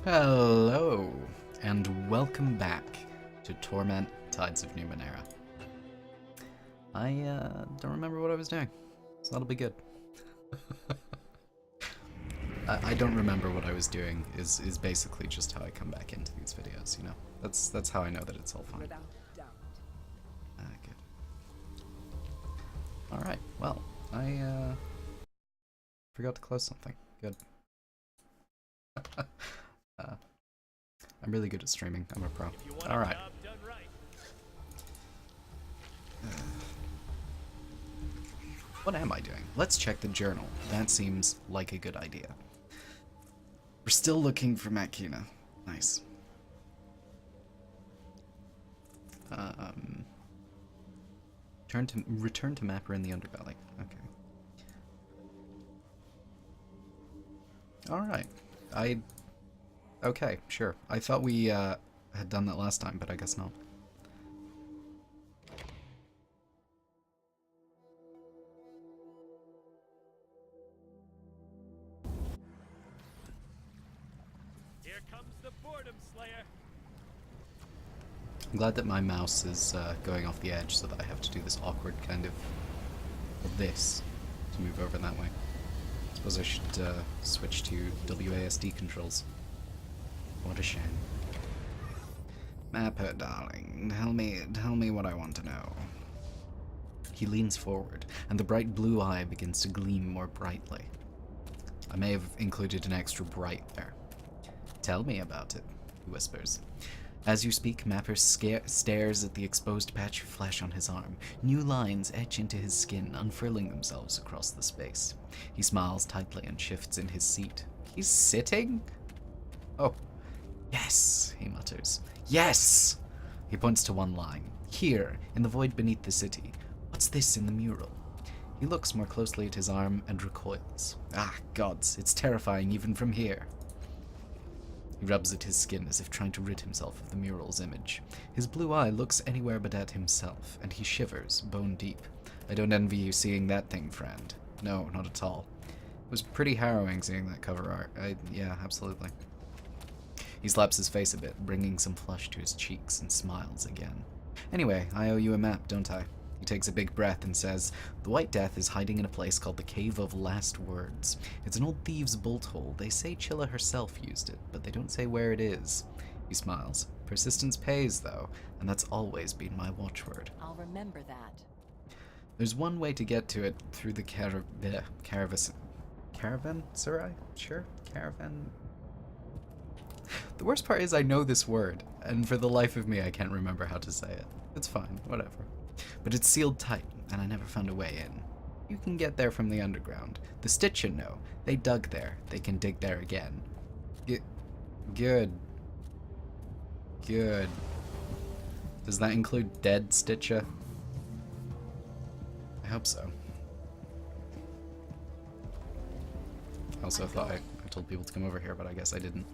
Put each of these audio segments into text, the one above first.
Hello, and welcome back to Torment, Tides of Numenera. I don't remember what I was doing, so that'll be good. I don't remember what I was doing is basically just how I come back into these videos, you know? That's how I know that it's all fine. Good. Alright, well, I forgot to close something. Good. I'm really good at streaming. I'm a pro. Alright. What am I doing? Let's check the journal. That seems like a good idea. We're still looking for Matkina. Nice. Return to mapper in the Underbelly. Okay. Alright. Okay, sure. I thought we had done that last time, but I guess not. Here comes the boredom slayer. I'm glad that my mouse is going off the edge so that I have to do this awkward kind of this to move over that way. I suppose I should switch to WASD controls. What a shame. Mapper, darling, tell me what I want to know. He leans forward, and the bright blue eye begins to gleam more brightly. I may have included an extra bright there. Tell me about it, he whispers. As you speak, Mapper stares at the exposed patch of flesh on his arm. New lines etch into his skin, unfurling themselves across the space. He smiles tightly and shifts in his seat. He's sitting? Oh. Yes, he mutters. Yes! He points to one line. Here, in the void beneath the city. What's this in the mural? He looks more closely at his arm and recoils. Ah, gods, it's terrifying even from here. He rubs at his skin as if trying to rid himself of the mural's image. His blue eye looks anywhere but at himself, and he shivers, bone deep. I don't envy you seeing that thing, friend. No, not at all. It was pretty harrowing seeing that cover art. Yeah, absolutely. He slaps his face a bit, bringing some flush to his cheeks, and smiles again. Anyway, I owe you a map, don't I? He takes a big breath and says, the White Death is hiding in a place called the Cave of Last Words. It's an old thieves' bolt hole. They say Chilla herself used it, but they don't say where it is. He smiles. Persistence pays, though, and that's always been my watchword. I'll remember that. There's one way to get to it through the caravanserai? Sure, caravan. The worst part is I know this word, and for the life of me I can't remember how to say it. It's fine, whatever. But it's sealed tight, and I never found a way in. You can get there from the underground. The Stitcha know. They dug there. They can dig there again. Good. Good. Does that include dead Stitcha? I hope so. I also thought I told people to come over here, but I guess I didn't.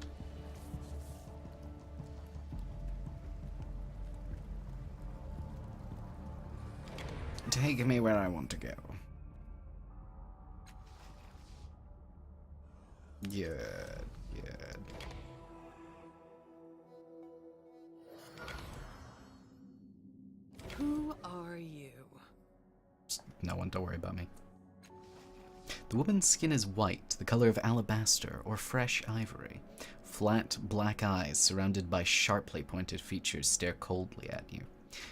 Take me where I want to go. Good, good. Who are you? No one, don't worry about me. The woman's skin is white, the color of alabaster or fresh ivory. Flat, black eyes surrounded by sharply pointed features stare coldly at you.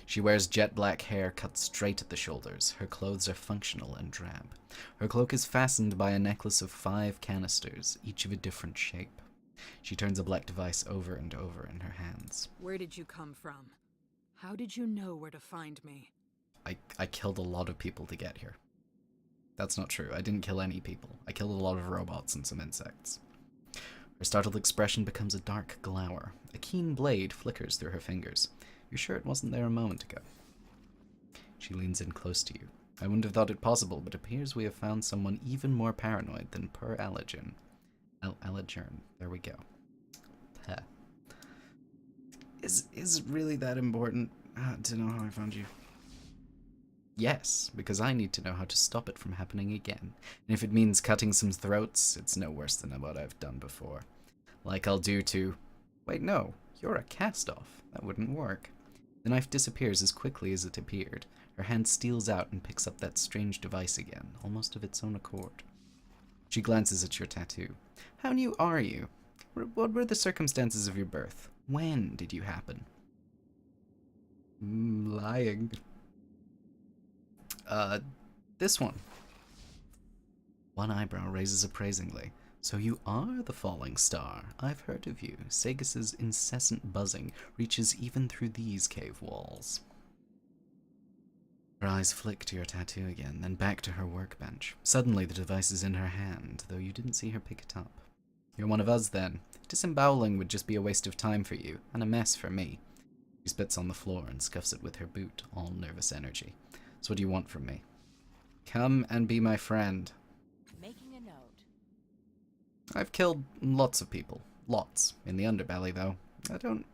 She wears jet black hair cut straight at the shoulders. Her clothes are functional and drab. Her cloak is fastened by a necklace of 5 canisters, each of a different shape. She turns a black device over and over in her hands. Where did you come from? How did you know where to find me? I killed a lot of people to get here. That's not true. I didn't kill any people. I killed a lot of robots and some insects. Her startled expression becomes a dark glower. A keen blade flickers through her fingers. You're sure it wasn't there a moment ago? She leans in close to you. I wouldn't have thought it possible, but it appears we have found someone even more paranoid than Per Allergen. Allergen. There we go. Huh. Is it really that important to know how I found you? Yes, because I need to know how to stop it from happening again. And if it means cutting some throats, it's no worse than what I've done before. Like I'll do to... Wait, no. You're a cast-off. That wouldn't work. The knife disappears as quickly as it appeared. Her hand steals out and picks up that strange device again, almost of its own accord. She glances at your tattoo. How new are you? What were the circumstances of your birth? When did you happen? Lying. This one. One eyebrow raises appraisingly. So you are the falling star. I've heard of you. Sagus's incessant buzzing reaches even through these cave walls. Her eyes flick to your tattoo again, then back to her workbench. Suddenly the device is in her hand, though you didn't see her pick it up. You're one of us, then. Disemboweling would just be a waste of time for you, and a mess for me. She spits on the floor and scuffs it with her boot, all nervous energy. So what do you want from me? Come and be my friend. Making a note. I've killed lots of people. Lots. In the Underbelly, though. I don't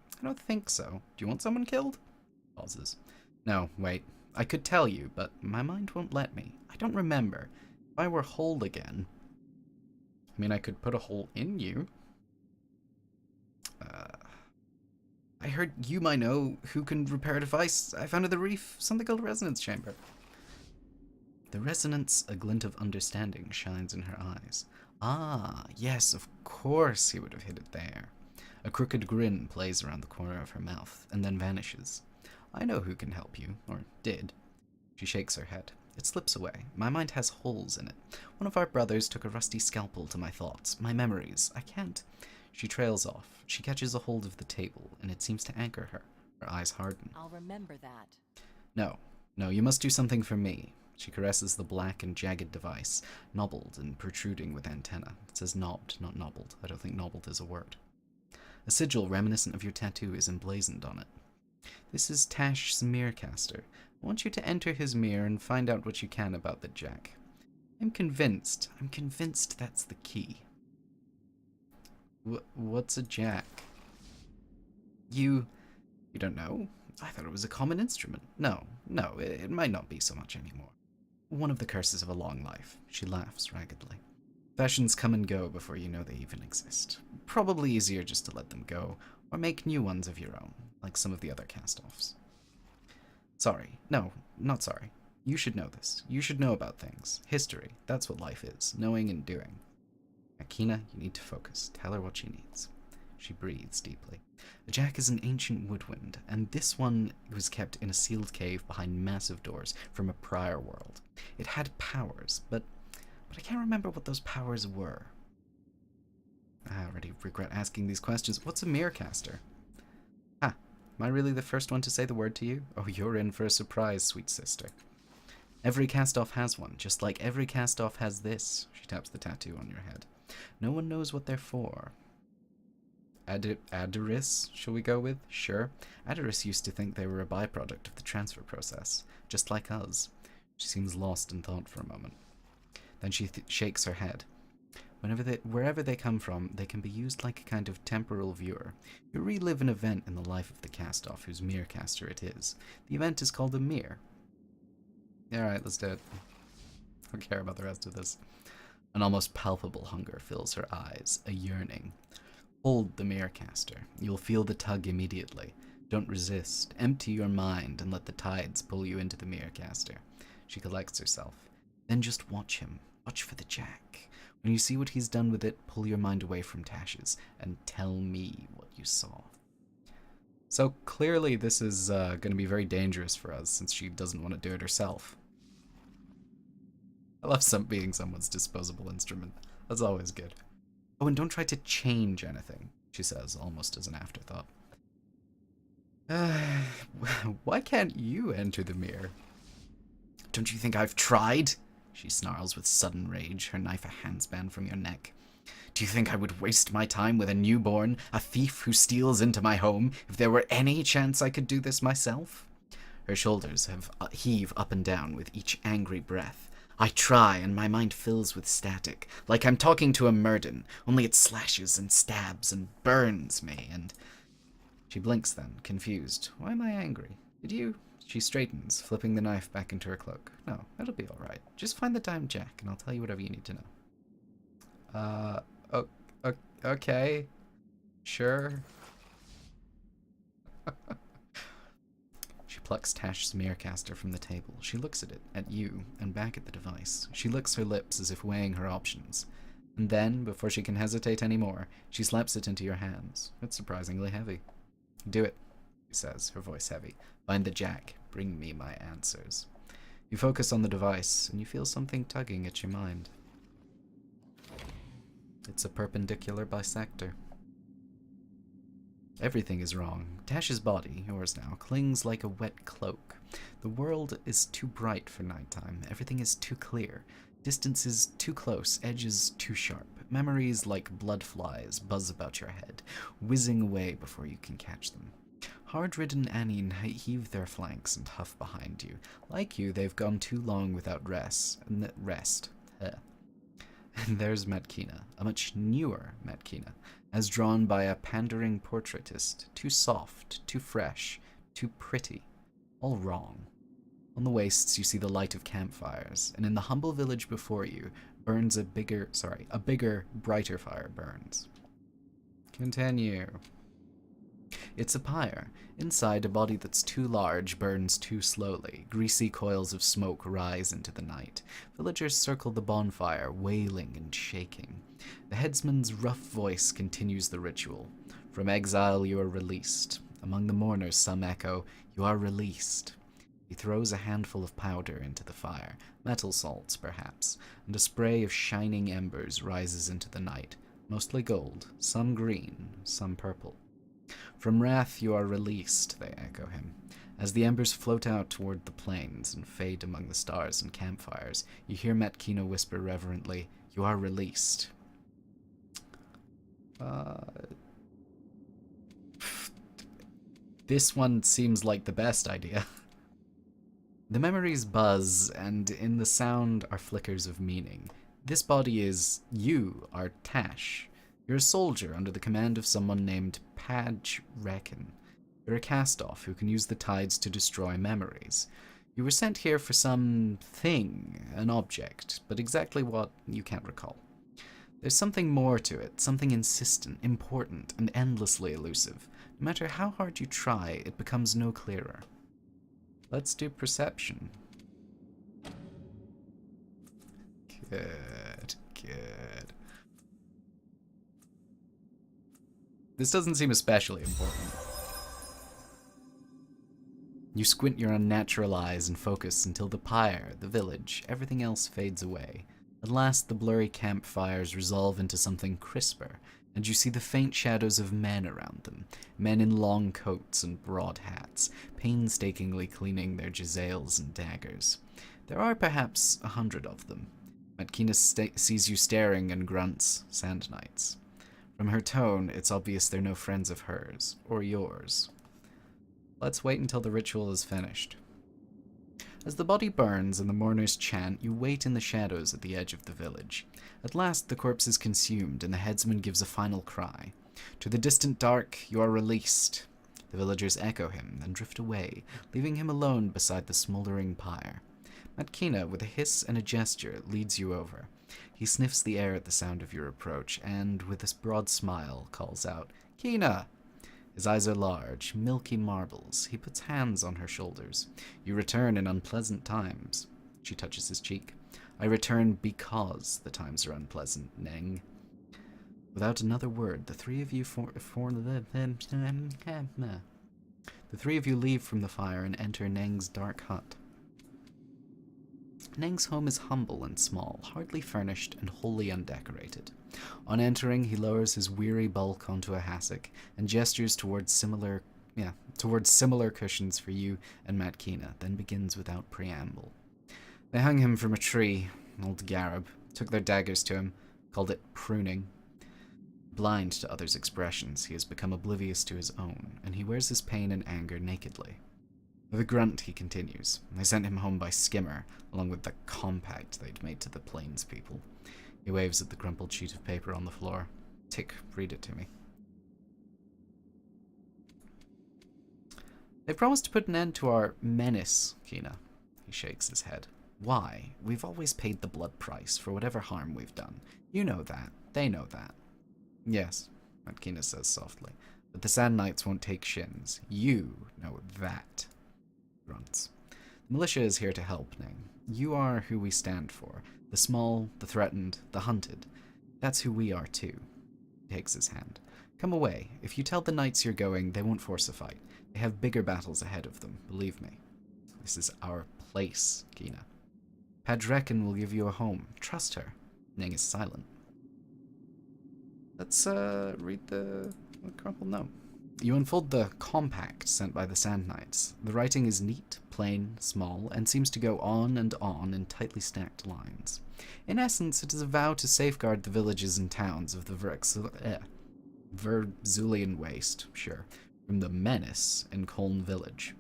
think so. Do you want someone killed? Pauses. No, wait. I could tell you, but my mind won't let me. I don't remember. If I were whole again... I mean, I could put a hole in you. I heard you might know who can repair a device I found in the reef. Something called a resonance chamber. The resonance, a glint of understanding, shines in her eyes. Ah, yes, of course he would have hid it there. A crooked grin plays around the corner of her mouth, and then vanishes. I know who can help you, or did. She shakes her head. It slips away. My mind has holes in it. One of our brothers took a rusty scalpel to my thoughts, my memories. I can't. She trails off. She catches a hold of the table, and it seems to anchor her. Her eyes harden. I'll remember that. No, you must do something for me. She caresses the black and jagged device, knobbled and protruding with antenna. It says knobbed, not nobbled. I don't think nobbled is a word. A sigil reminiscent of your tattoo is emblazoned on it. This is Tash's Mirrorcaster. I want you to enter his mirror and find out what you can about the jack. I'm convinced that's the key. What's a jack? You don't know? I thought it was a common instrument. No, it might not be so much anymore. One of the curses of a long life. She laughs raggedly. Fashions come and go before you know they even exist. Probably easier just to let them go, or make new ones of your own, like some of the other cast-offs. Sorry. No, not sorry. You should know this. You should know about things. History. That's what life is. Knowing and doing. Matkina, you need to focus. Tell her what she needs. She breathes deeply. The jack is an ancient woodwind, and this one was kept in a sealed cave behind massive doors from a prior world. It had powers, but I can't remember what those powers were. I already regret asking these questions. What's a Mirrorcaster? Am I really the first one to say the word to you? Oh, you're in for a surprise, sweet sister. Every cast-off has one, just like every cast-off has this. She taps the tattoo on your head. No one knows what they're for. Adaris, shall we go with? Sure. Adaris used to think they were a byproduct of the transfer process, just like us. She seems lost in thought for a moment. Then she shakes her head. Wherever they come from, they can be used like a kind of temporal viewer. You relive an event in the life of the cast-off whose Mirrorcaster it is. The event is called a mirror. Alright, let's do it. I don't care about the rest of this. An almost palpable hunger fills her eyes, a yearning. Hold the Mirrorcaster. You'll feel the tug immediately. Don't resist. Empty your mind and let the tides pull you into the Mirrorcaster. She collects herself. Then just watch him. Watch for the jack. When you see what he's done with it, pull your mind away from Tash's and tell me what you saw. So clearly this is going to be very dangerous for us since she doesn't want to do it herself. I love being someone's disposable instrument. That's always good. Oh, and don't try to change anything, she says, almost as an afterthought. Why can't you enter the mirror? Don't you think I've tried? She snarls with sudden rage, her knife a handspan from your neck. Do you think I would waste my time with a newborn, a thief who steals into my home, if there were any chance I could do this myself? Her shoulders heave up and down with each angry breath. I try, and my mind fills with static, like I'm talking to a Murden, only it slashes and stabs and burns me, and... She blinks then, confused. Why am I angry? Did you? She straightens, flipping the knife back into her cloak. No, it'll be alright. Just find the damn jack, and I'll tell you whatever you need to know. Okay. Sure. She plucks Tash's Mirrorcaster from the table. She looks at you, and back at the device. She licks her lips as if weighing her options. And then, before she can hesitate anymore, she slaps it into your hands. It's surprisingly heavy. Do it, she says, her voice heavy. Find the jack. Bring me my answers. You focus on the device, and you feel something tugging at your mind. It's a perpendicular bisector. Everything is wrong. Tash's body, yours now, clings like a wet cloak. The world is too bright for nighttime. Everything is too clear. Distances too close, edges too sharp. Memories like blood flies buzz about your head, whizzing away before you can catch them. Hard-ridden Anine heave their flanks and huff behind you. Like you, they've gone too long without rest. And there's Matkina, a much newer Matkina, as drawn by a pandering portraitist, too soft, too fresh, too pretty, all wrong. On the wastes you see the light of campfires, and in the humble village before you burns a bigger, brighter fire burns. Continue. It's a pyre. Inside, a body that's too large burns too slowly. Greasy coils of smoke rise into the night. Villagers circle the bonfire, wailing and shaking. The headsman's rough voice continues the ritual. From exile you are released. Among the mourners some echo, you are released. He throws a handful of powder into the fire, metal salts perhaps, and a spray of shining embers rises into the night, mostly gold, some green, some purple. From wrath you are released, they echo him. As the embers float out toward the plains and fade among the stars and campfires, you hear Matkina whisper reverently, you are released. This one seems like the best idea. The memories buzz, and in the sound are flickers of meaning. This body is, you are Tash. You're a soldier under the command of someone named Padge Reckon. You're a cast-off who can use the tides to destroy memories. You were sent here for some thing, an object, but exactly what, you can't recall. There's something more to it, something insistent, important, and endlessly elusive. No matter how hard you try, it becomes no clearer. Let's do perception. Good. This doesn't seem especially important. You squint your unnatural eyes and focus until the pyre, the village, everything else fades away. At last the blurry campfires resolve into something crisper, and you see the faint shadows of men around them, men in long coats and broad hats, painstakingly cleaning their jezails and daggers. There are perhaps 100 of them. Matkina sees you staring and grunts, Sand Knights. From her tone, it's obvious they're no friends of hers, or yours. Let's wait until the ritual is finished. As the body burns and the mourners chant, you wait in the shadows at the edge of the village. At last, the corpse is consumed, and the headsman gives a final cry. To the distant dark, you are released. The villagers echo him, then drift away, leaving him alone beside the smoldering pyre. Matkina, with a hiss and a gesture, leads you over. He sniffs the air at the sound of your approach, and, with a broad smile, calls out, Kina! His eyes are large, milky marbles. He puts hands on her shoulders. You return in unpleasant times. She touches his cheek. I return because the times are unpleasant, Neng. Without another word, the three of you leave from the fire and enter Neng's dark hut. Neng's home is humble and small, hardly furnished and wholly undecorated. On entering, he lowers his weary bulk onto a hassock and gestures towards similar cushions for you and Matkina, then begins without preamble. They hung him from a tree, old Garib, took their daggers to him, called it pruning. Blind to others' expressions, he has become oblivious to his own, and he wears his pain and anger nakedly. With a grunt, he continues. They sent him home by skimmer, along with the compact they'd made to the plains people. He waves at the crumpled sheet of paper on the floor. Tick, read it to me. They promised to put an end to our menace, Kina. He shakes his head. Why? We've always paid the blood price for whatever harm we've done. You know that. They know that. Yes. Matkina says softly. But the Sand Knights won't take shins. You know that. Grunts. The militia is here to help, Ning. You are who we stand for. The small, the threatened, the hunted. That's who we are too. He takes his hand. Come away. If you tell the knights you're going, they won't force a fight. They have bigger battles ahead of them, believe me. This is our place, Kina. Padrekin will give you a home. Trust her. Ning is silent. Let's read the crumpled note. You unfold the compact sent by the Sand Knights. The writing is neat, plain, small, and seems to go on and on in tightly stacked lines. In essence, it is a vow to safeguard the villages and towns of the Verzulian Waste, from the menace in Colne Village.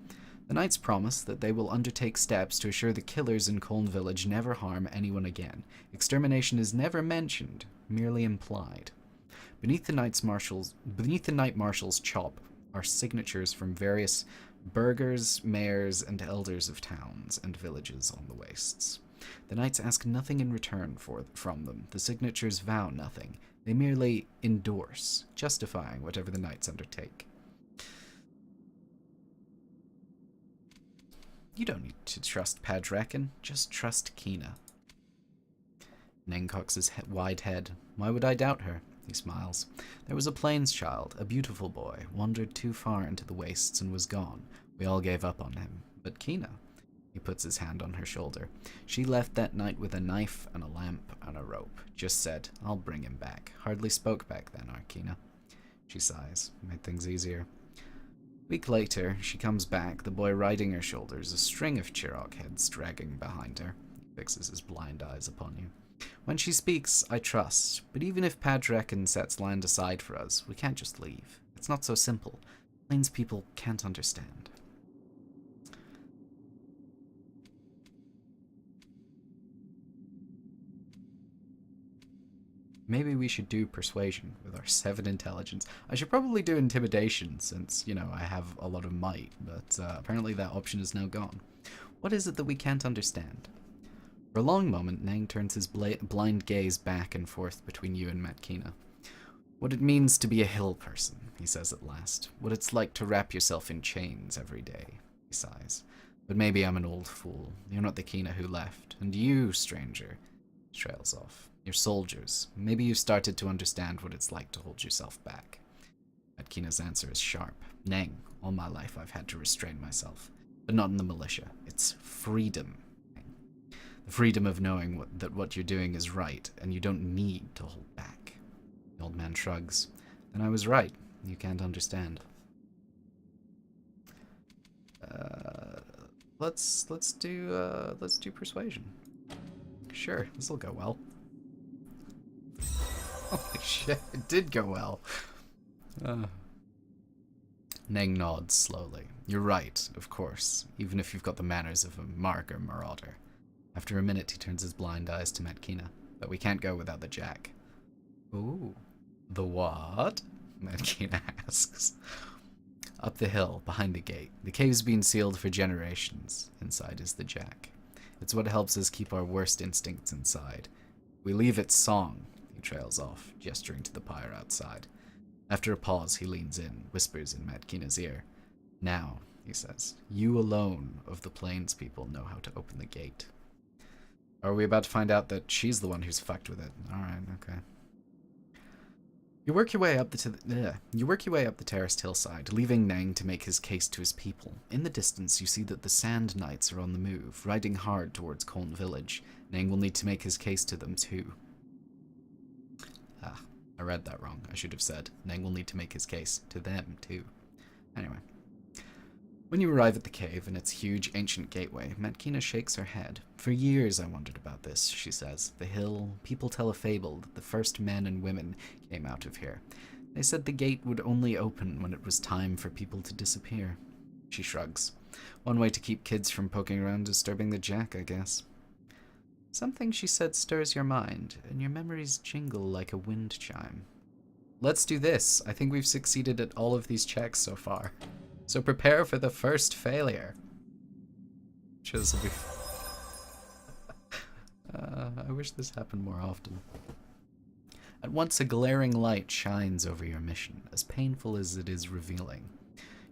The Knights promise that they will undertake steps to assure the killers in Colne Village never harm anyone again. Extermination is never mentioned, merely implied. Beneath the Knight Marshal's chop are signatures from various burghers, mayors, and elders of towns and villages on the wastes. The Knights ask nothing in return from them. The signatures vow nothing. They merely endorse, justifying whatever the Knights undertake. You don't need to trust Padrekin, just trust Kina. Ning cocks his wide head. Why would I doubt her? He smiles. There was a plains child, a beautiful boy, wandered too far into the wastes and was gone. We all gave up on him. But Kina, he puts his hand on her shoulder. She left that night with a knife and a lamp and a rope. Just said, I'll bring him back. Hardly spoke back then, Kina. She sighs. Made things easier. A week later, she comes back, the boy riding her shoulders, a string of Chirok heads dragging behind her. He fixes his blind eyes upon you. When she speaks, I trust, but even if Padrekin sets land aside for us, we can't just leave. It's not so simple. Plains people can't understand. Maybe we should do persuasion with our 7 intelligence. I should probably do intimidation since, I have a lot of might, but apparently that option is now gone. What is it that we can't understand? For a long moment, Nang turns his blind gaze back and forth between you and Matkina. What it means to be a hill person, he says at last. What it's like to wrap yourself in chains every day, he sighs. But maybe I'm an old fool. You're not the Kina who left. And you, stranger, trails off. You're soldiers. Maybe you started to understand what it's like to hold yourself back. Matkina's answer is sharp. Nang, all my life I've had to restrain myself. But not in the militia. It's freedom. The freedom of knowing that what you're doing is right, and you don't need to hold back. The old man shrugs. Then I was right. You can't understand. Let's do persuasion. Sure, this'll go well. Holy shit, it did go well. Nang nods slowly. You're right, of course, even if you've got the manners of a mark or marauder. After a minute, he turns his blind eyes to Matkina. But we can't go without the jack. Ooh. The what? Matkina asks. Up the hill, behind the gate. The cave's been sealed for generations. Inside is the jack. It's what helps us keep our worst instincts inside. We leave its song, he trails off, gesturing to the pyre outside. After a pause, he leans in, whispers in Matkina's ear. Now, he says, you alone of the plains people know how to open the gate. Are we about to find out that she's the one who's fucked with it? Alright, okay. You work your way up the terraced hillside, leaving Nang to make his case to his people. In the distance, you see that the Sand Knights are on the move, riding hard towards Colne Village. Nang will need to make his case to them too. Ah, I read that wrong. I should have said, Nang will need to make his case to them too. Anyway. When you arrive at the cave and its huge ancient gateway, Matkina shakes her head. For years I wondered about this, she says. The hill, people tell a fable that the first men and women came out of here. They said the gate would only open when it was time for people to disappear. She shrugs. One way to keep kids from poking around disturbing the jack, I guess. Something she said stirs your mind, and your memories jingle like a wind chime. Let's do this. I think we've succeeded at all of these checks so far. So prepare for the first failure. Which will be... I wish this happened more often. At once a glaring light shines over your mission, as painful as it is revealing.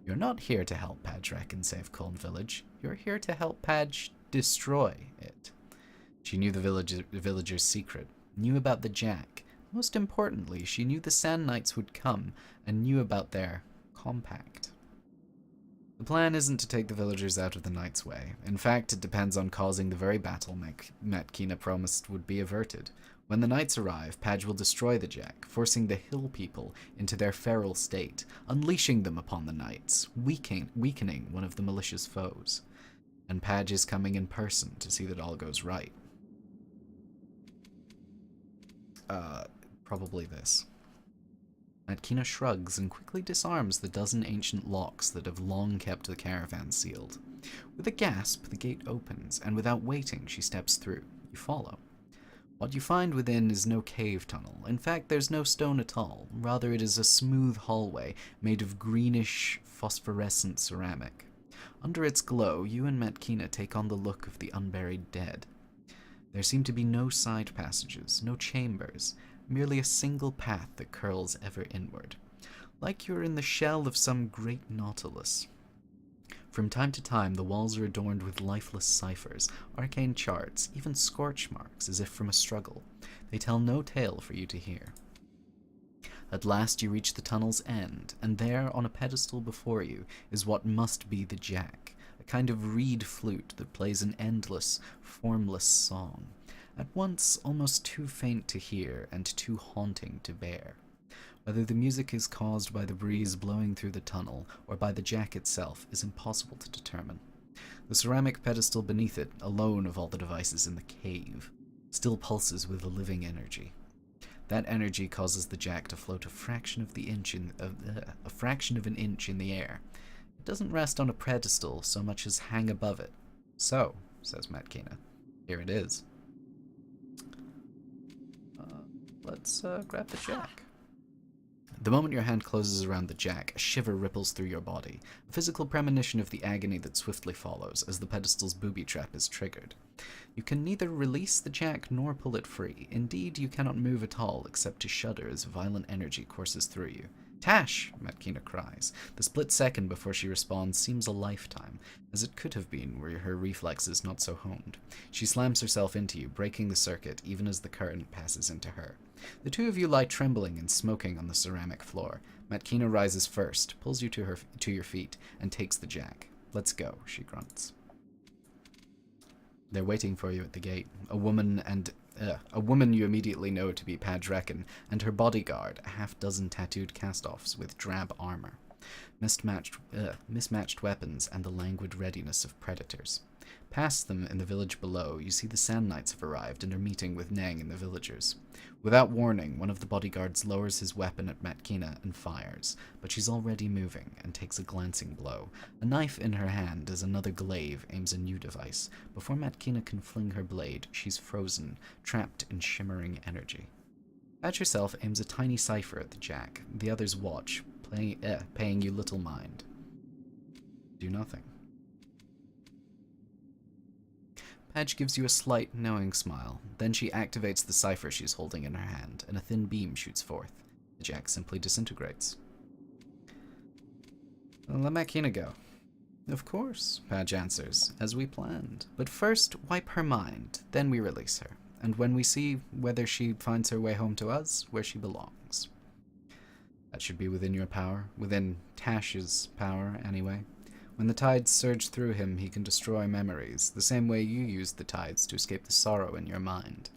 You're not here to help Padge and save Colne Village. You're here to help Padge destroy it. She knew the villager's secret, knew about the Jack. Most importantly, she knew the Sand Knights would come, and knew about their compact. The plan isn't to take the villagers out of the Knight's way. In fact, it depends on causing the very battle Matkina promised would be averted. When the Knights arrive, Padge will destroy the Jack, forcing the Hill people into their feral state, unleashing them upon the Knights, weakening one of the malicious foes. And Padge is coming in person to see that all goes right. Probably this. Matkina shrugs and quickly disarms the dozen ancient locks that have long kept the caravan sealed. With a gasp, the gate opens, and without waiting, she steps through. You follow. What you find within is no cave tunnel. In fact, there's no stone at all. Rather, it is a smooth hallway made of greenish, phosphorescent ceramic. Under its glow, you and Matkina take on the look of the unburied dead. There seem to be no side passages, no chambers, merely a single path that curls ever inward, like you're in the shell of some great nautilus. From time to time, the walls are adorned with lifeless ciphers, arcane charts, even scorch marks, as if from a struggle. They tell no tale for you to hear. At last you reach the tunnel's end, and there, on a pedestal before you, is what must be the Jack, a kind of reed flute that plays an endless, formless song, at once almost too faint to hear and too haunting to bear. Whether the music is caused by the breeze blowing through the tunnel or by the Jack itself is impossible to determine. The ceramic pedestal beneath it, alone of all the devices in the cave, still pulses with a living energy. That energy causes the Jack to float a fraction of an inch in the air. It doesn't rest on a pedestal so much as hang above it. So, says Matkina, here it is. Let's grab the Jack. The moment your hand closes around the Jack, a shiver ripples through your body, a physical premonition of the agony that swiftly follows as the pedestal's booby trap is triggered. You can neither release the Jack nor pull it free. Indeed, you cannot move at all except to shudder as violent energy courses through you. Tash! Matkina cries. The split second before she responds seems a lifetime, as it could have been were her reflexes not so honed. She slams herself into you, breaking the circuit even as the current passes into her. The two of you lie trembling and smoking on the ceramic floor. Matkina rises first, pulls you to your feet, and takes the Jack. Let's go, she grunts. They're waiting for you at the gate. A woman you immediately know to be Padge and her bodyguard, a half-dozen tattooed cast-offs with drab armor, mismatched weapons, and the languid readiness of predators. Past them, in the village below, you see the Sand Knights have arrived and are meeting with Nang and the villagers. Without warning, one of the bodyguards lowers his weapon at Matkina and fires, but she's already moving and takes a glancing blow. A knife in her hand as another glaive aims a new device. Before Matkina can fling her blade, she's frozen, trapped in shimmering energy. Padge herself aims a tiny cipher at the Jack. The others watch, paying you little mind. Do nothing. Padge gives you a slight, knowing smile. Then she activates the cipher she's holding in her hand, and a thin beam shoots forth. The Jack simply disintegrates. Let Matkina go. Of course, Padge answers, as we planned. But first, wipe her mind, then we release her. And when we see whether she finds her way home to us, where she belongs. That should be within your power, within Tash's power, anyway. When the tides surge through him, he can destroy memories, the same way you used the tides to escape the sorrow in your mind.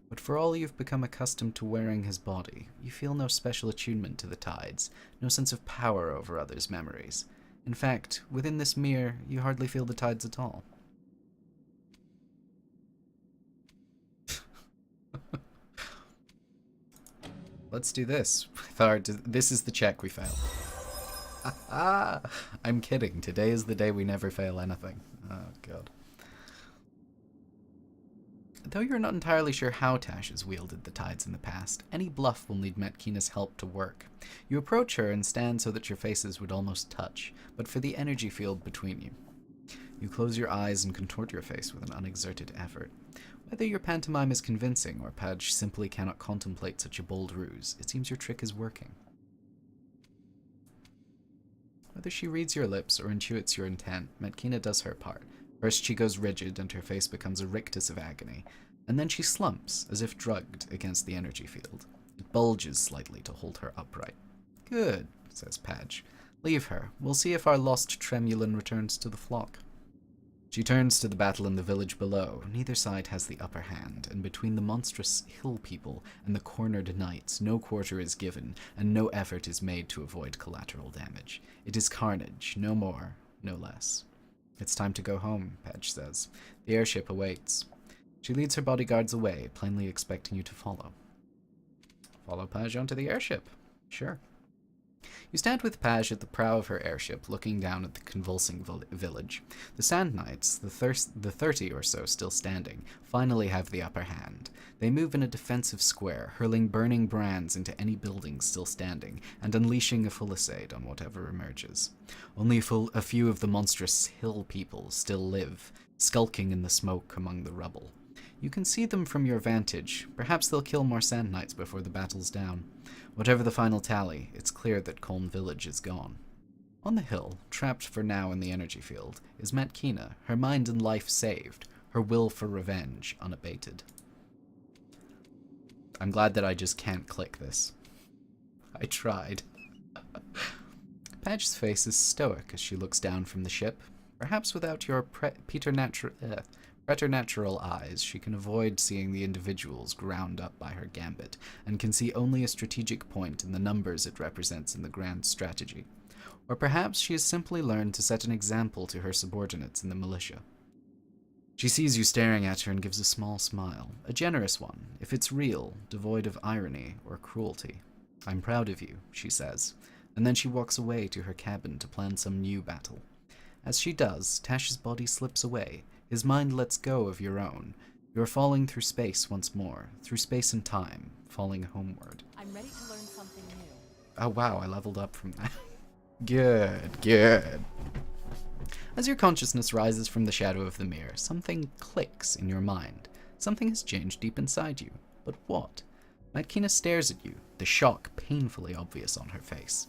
But for all you've become accustomed to wearing his body, you feel no special attunement to the tides, no sense of power over others' memories. In fact, within this mirror, you hardly feel the tides at all. Let's do this. This is the check we failed. I'm kidding. Today is the day we never fail anything. Oh, God. Though you're not entirely sure how Tash has wielded the tides in the past, any bluff will need Matkina's help to work. You approach her and stand so that your faces would almost touch, but for the energy field between you. You close your eyes and contort your face with an unexerted effort. Whether your pantomime is convincing or Padge simply cannot contemplate such a bold ruse, it seems your trick is working. Whether she reads your lips or intuits your intent, Matkina does her part. First she goes rigid and her face becomes a rictus of agony, and then she slumps, as if drugged, against the energy field. It bulges slightly to hold her upright. Good, says Padge. Leave her. We'll see if our lost Tremulin returns to the flock. She turns to the battle in the village below. Neither side has the upper hand, and between the monstrous hill people and the cornered knights, no quarter is given, and no effort is made to avoid collateral damage. It is carnage, no more, no less. It's time to go home, Padge says. The airship awaits. She leads her bodyguards away, plainly expecting you to follow. Follow Padge onto the airship. Sure. You stand with Padge at the prow of her airship, looking down at the convulsing village. The Sand Knights, the 30 or so still standing, finally have the upper hand. They move in a defensive square, hurling burning brands into any buildings still standing, and unleashing a fusillade on whatever emerges. Only a few of the monstrous hill people still live, skulking in the smoke among the rubble. You can see them from your vantage. Perhaps they'll kill more Sand Knights before the battle's down. Whatever the final tally, it's clear that Colm Village is gone. On the hill, trapped for now in the energy field, is Matkina, her mind and life saved, her will for revenge unabated. I'm glad that I just can't click this. I tried. Padge's face is stoic as she looks down from the ship. Perhaps without your preternatural eyes, she can avoid seeing the individuals ground up by her gambit, and can see only a strategic point in the numbers it represents in the grand strategy. Or perhaps she has simply learned to set an example to her subordinates in the militia. She sees you staring at her and gives a small smile, a generous one, if it's real, devoid of irony or cruelty. I'm proud of you, she says, and then she walks away to her cabin to plan some new battle. As she does, Tash's body slips away. His mind lets go of your own. You're falling through space once more, through space and time, falling homeward. I'm ready to learn something new. Oh wow, I leveled up from that. Good. As your consciousness rises from the shadow of the mirror, something clicks in your mind. Something has changed deep inside you. But what? Matkina stares at you, the shock painfully obvious on her face.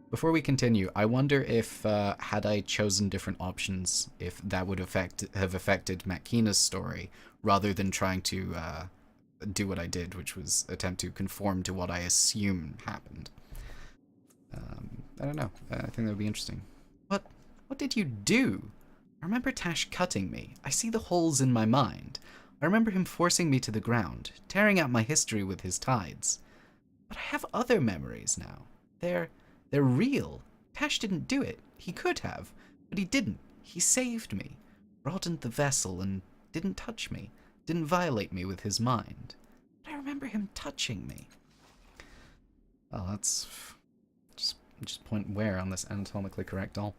Before we continue, I wonder if, had I chosen different options, if that would have affected Matkina's story, rather than trying to do what I did, which was attempt to conform to what I assume happened. I don't know. I think that would be interesting. What did you do? I remember Tash cutting me. I see the holes in my mind. I remember him forcing me to the ground, tearing out my history with his tides. But I have other memories now. They're real. Tash didn't do it. He could have, but he didn't. He saved me, broadened the vessel, and didn't touch me, didn't violate me with his mind. But I remember him touching me. Well, that's... Just point where on this anatomically correct doll.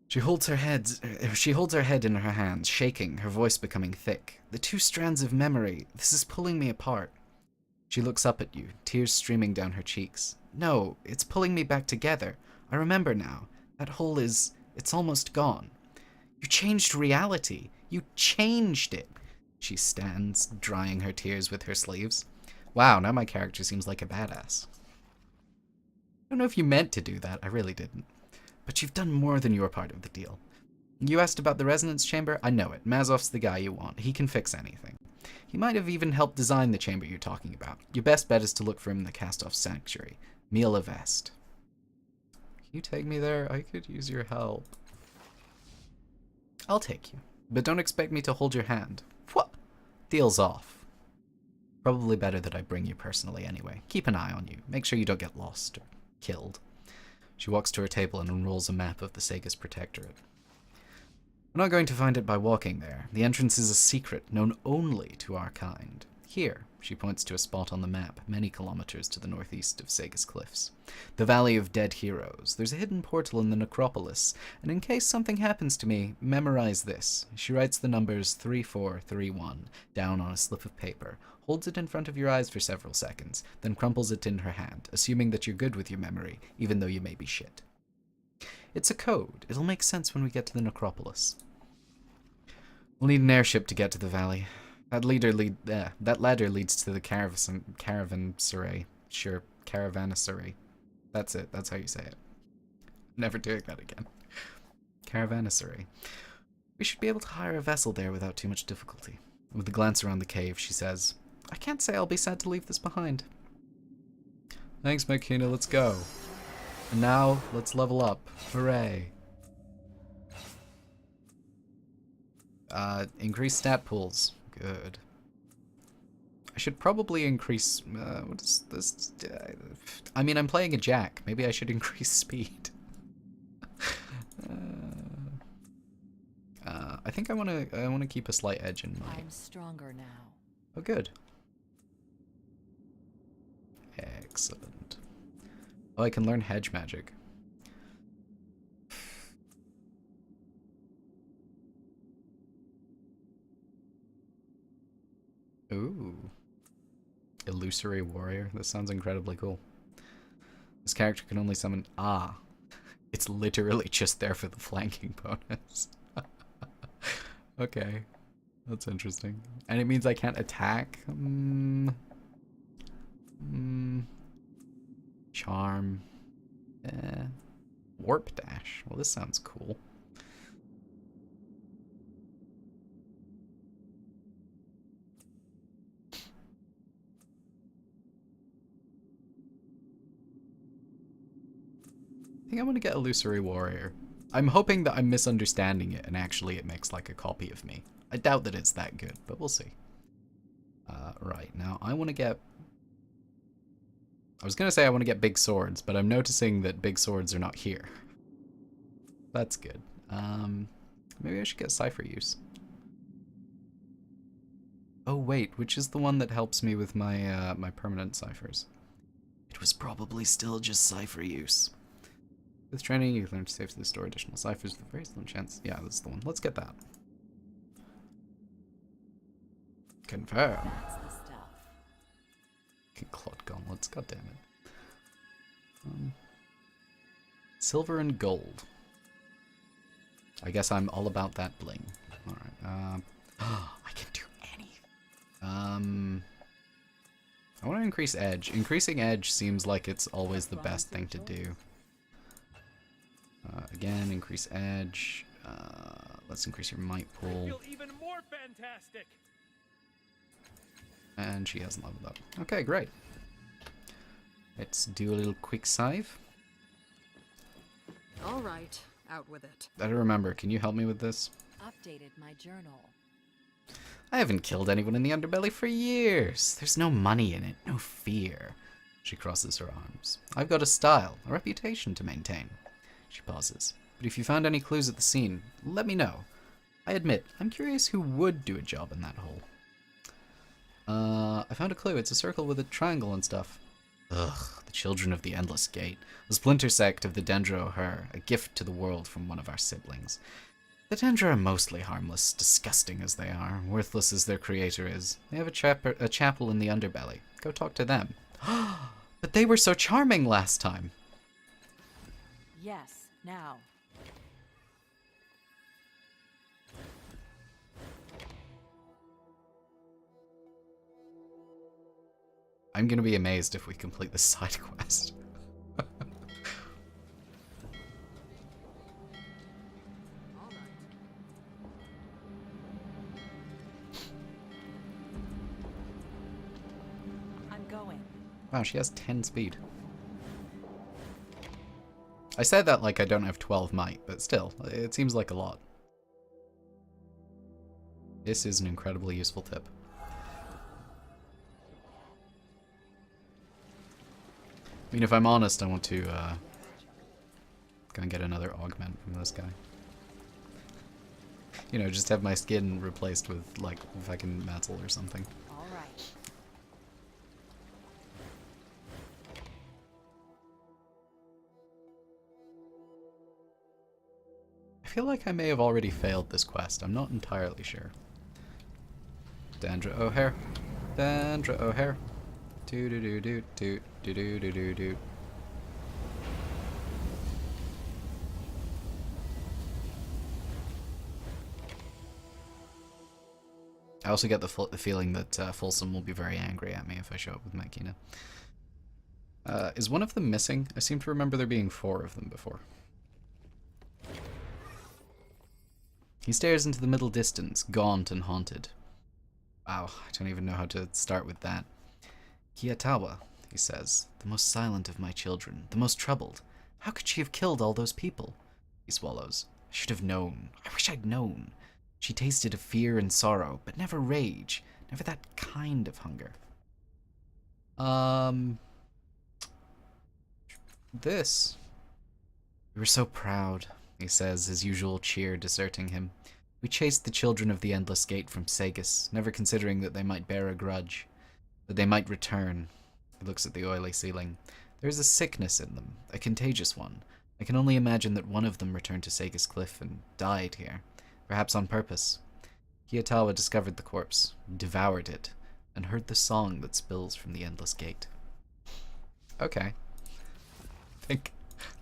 She holds her head in her hands, shaking, her voice becoming thick. The two strands of memory, this is pulling me apart. She looks up at you, tears streaming down her cheeks. No, it's pulling me back together. I remember now. That hole it's almost gone. You changed reality. You changed it. She stands, drying her tears with her sleeves. Wow, now my character seems like a badass. I don't know if you meant to do that. I really didn't. But you've done more than your part of the deal. You asked about the resonance chamber? I know it. Mazov's the guy you want. He can fix anything. He might have even helped design the chamber you're talking about. Your best bet is to look for him in the cast-off sanctuary. Mila Vest. Can you take me there? I could use your help. I'll take you. But don't expect me to hold your hand. What? Deal's off. Probably better that I bring you personally anyway. Keep an eye on you. Make sure you don't get lost or killed. She walks to her table and unrolls a map of the Sagas Protectorate. We're not going to find it by walking there. The entrance is a secret known only to our kind. Here, she points to a spot on the map, many kilometers to the northeast of Sagas Cliffs. The Valley of Dead Heroes. There's a hidden portal in the necropolis, and in case something happens to me, memorize this. She writes the numbers 3431 down on a slip of paper, holds it in front of your eyes for several seconds, then crumples it in her hand, assuming that you're good with your memory, even though you may be shit. It's a code. It'll make sense when we get to the necropolis. We'll need an airship to get to the valley. That ladder leads to the caravanserai. Sure, caravanserai. That's it. That's how you say it. Never doing that again. Caravanserai. We should be able to hire a vessel there without too much difficulty. With a glance around the cave, she says, I can't say I'll be sad to leave this behind. Thanks, Matkina. Let's go. And now, let's level up. Hooray. Increase stat pools. Good. I should probably increase... what is this? I mean, I'm playing a jack. Maybe I should increase speed. I think I want to keep a slight edge in my... I'm stronger now. Oh, good. Excellent. Oh, I can learn hedge magic. Ooh. Illusory warrior. This sounds incredibly cool. This character can only summon... Ah. It's literally just there for the flanking bonus. Okay. That's interesting. And it means I can't attack? Charm. Warp dash. Well, this sounds cool. I think I want to get Illusory Warrior. I'm hoping that I'm misunderstanding it and actually it makes like a copy of me. I doubt that it's that good, but we'll see. Right, now I want to get... I was going to say I want to get big swords, but I'm noticing that big swords are not here. That's good. Maybe I should get Cipher use. Oh wait, which is the one that helps me with my my permanent ciphers? It was probably still just Cipher use. With training, you can learn to safely store additional ciphers with a very slim chance. Yeah, that's the one. Let's get that. Confirm. That's the stuff. Clot gauntlets, god damn it. Silver and gold. I guess I'm all about that bling. Alright, I can do anything. I want to increase edge. Increasing edge seems like it's always the best thing to do. Again, increase edge. Let's increase your might I pool. feel even more fantastic. And she hasn't leveled up. Okay, great. Let's do a little quick save. All right, out with it. I don't remember. Can you help me with this? Updated my journal. I haven't killed anyone in the Underbelly for years. There's no money in it, no fear. She crosses her arms. I've got a style, a reputation to maintain. She pauses. But if you found any clues at the scene, let me know. I admit, I'm curious who would do a job in that hole. I found a clue. It's a circle with a triangle and stuff. Ugh, the children of the Endless Gate. A splinter sect of the Dendro Her, a gift to the world from one of our siblings. The Dendro are mostly harmless, disgusting as they are, worthless as their creator is. They have a chapel in the Underbelly. Go talk to them. But they were so charming last time. Yes, now. I'm gonna be amazed if we complete this side quest. I'm going. Wow, she has 10 speed. I said that like I don't have 12 might, but still, it seems like a lot. This is an incredibly useful tip. I mean, if I'm honest, I want to go and get another augment from this guy. You know, just have my skin replaced with, like, fucking metal or something. All right. I feel like I may have already failed this quest. I'm not entirely sure. Dandra O'Hare. Dandra O'Hare. Do do do do do do do do do do. I also get the feeling that Folsom will be very angry at me if I show up with Matkina. Is one of them missing? I seem to remember there being 4 of them before. He stares into the middle distance, gaunt and haunted. Wow, I don't even know how to start with that. Kiatawa, he says, the most silent of my children, the most troubled. How could she have killed all those people? He swallows. I should have known. I wish I'd known. She tasted of fear and sorrow, but never rage. Never that kind of hunger. This. We were so proud, he says, his usual cheer deserting him. We chased the children of the Endless Gate from Sagus, never considering that they might bear a grudge, that they might return. He looks at the oily ceiling. There is a sickness in them, a contagious one. I can only imagine that one of them returned to Sagus Cliff and died here, perhaps on purpose. Kiatawa discovered the corpse, devoured it, and heard the song that spills from the Endless Gate. Okay. I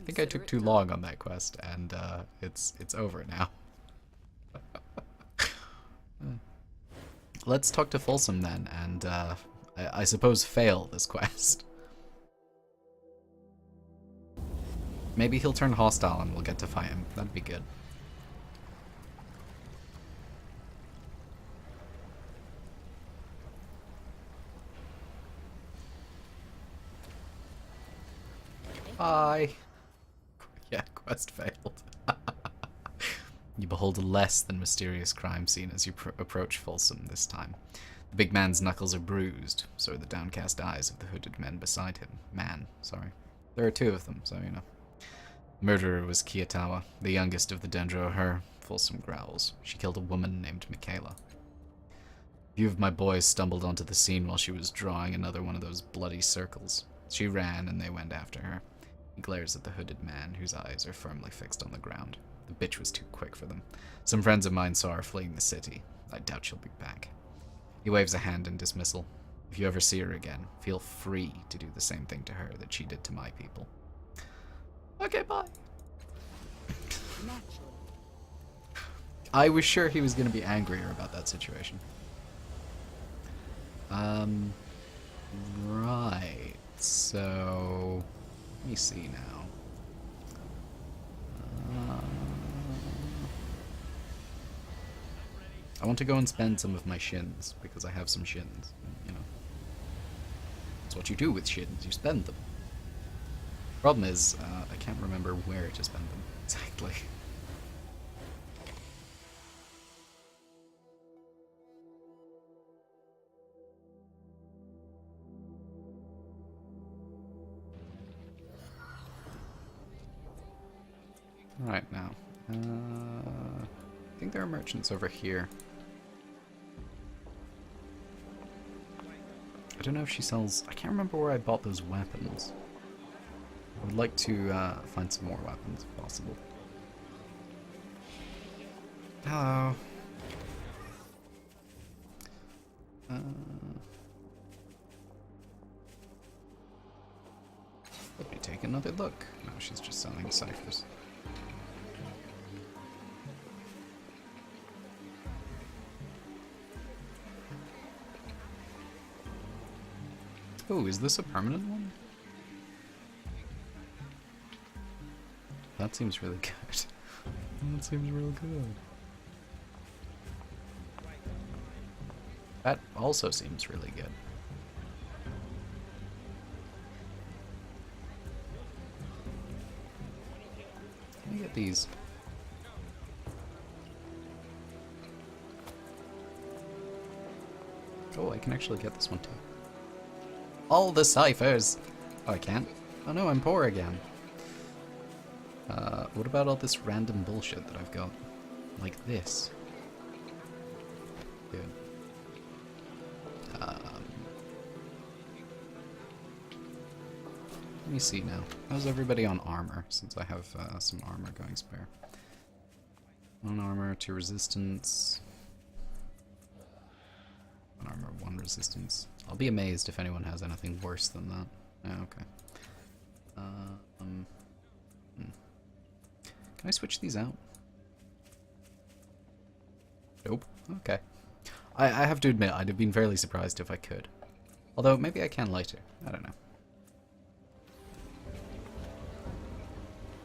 think I took too long on that quest, and it's over now. Let's talk to Folsom then, and I suppose fail this quest. Maybe he'll turn hostile and we'll get to fight him. That'd be good. Bye. Yeah, quest failed. You behold a less than mysterious crime scene as you approach Folsom this time. The big man's knuckles are bruised, so are the downcast eyes of the hooded men beside him. Sorry. There are 2 of them, so you know. Murderer was Kiatawa, the youngest of the Dendro. Her, Folsom growls. She killed a woman named Michaela. A few of my boys stumbled onto the scene while she was drawing another one of those bloody circles. She ran and they went after her. He glares at the hooded man, whose eyes are firmly fixed on the ground. The bitch was too quick for them. Some friends of mine saw her fleeing the city. I doubt she'll be back. He waves a hand in dismissal. If you ever see her again, feel free to do the same thing to her that she did to my people. Okay, bye. I was sure he was going to be angrier about that situation. Right. So, let me see now. I want to go and spend some of my shins, because I have some shins, you know. That's what you do with shins, you spend them. Problem is, I can't remember where to spend them exactly. Alright, now. I think there are merchants over here. I don't know if she sells... I can't remember where I bought those weapons. I would like to find some more weapons if possible. Hello. Let me take another look. No, she's just selling ciphers. Oh, is this a permanent one? That seems really good. That seems real good. That also seems really good. Let me get these. Oh, I can actually get this one too. All the ciphers! Oh, I can't? Oh no, I'm poor again. What about all this random bullshit that I've got? Like this. Good. Let me see now. How's everybody on armor, since I have some armor going spare? 1 armor, 2 resistance. 1 armor, 1 resistance. I'll be amazed if anyone has anything worse than that. Oh, okay. Can I switch these out? Nope. Okay. I have to admit, I'd have been fairly surprised if I could. Although, maybe I can later. I don't know.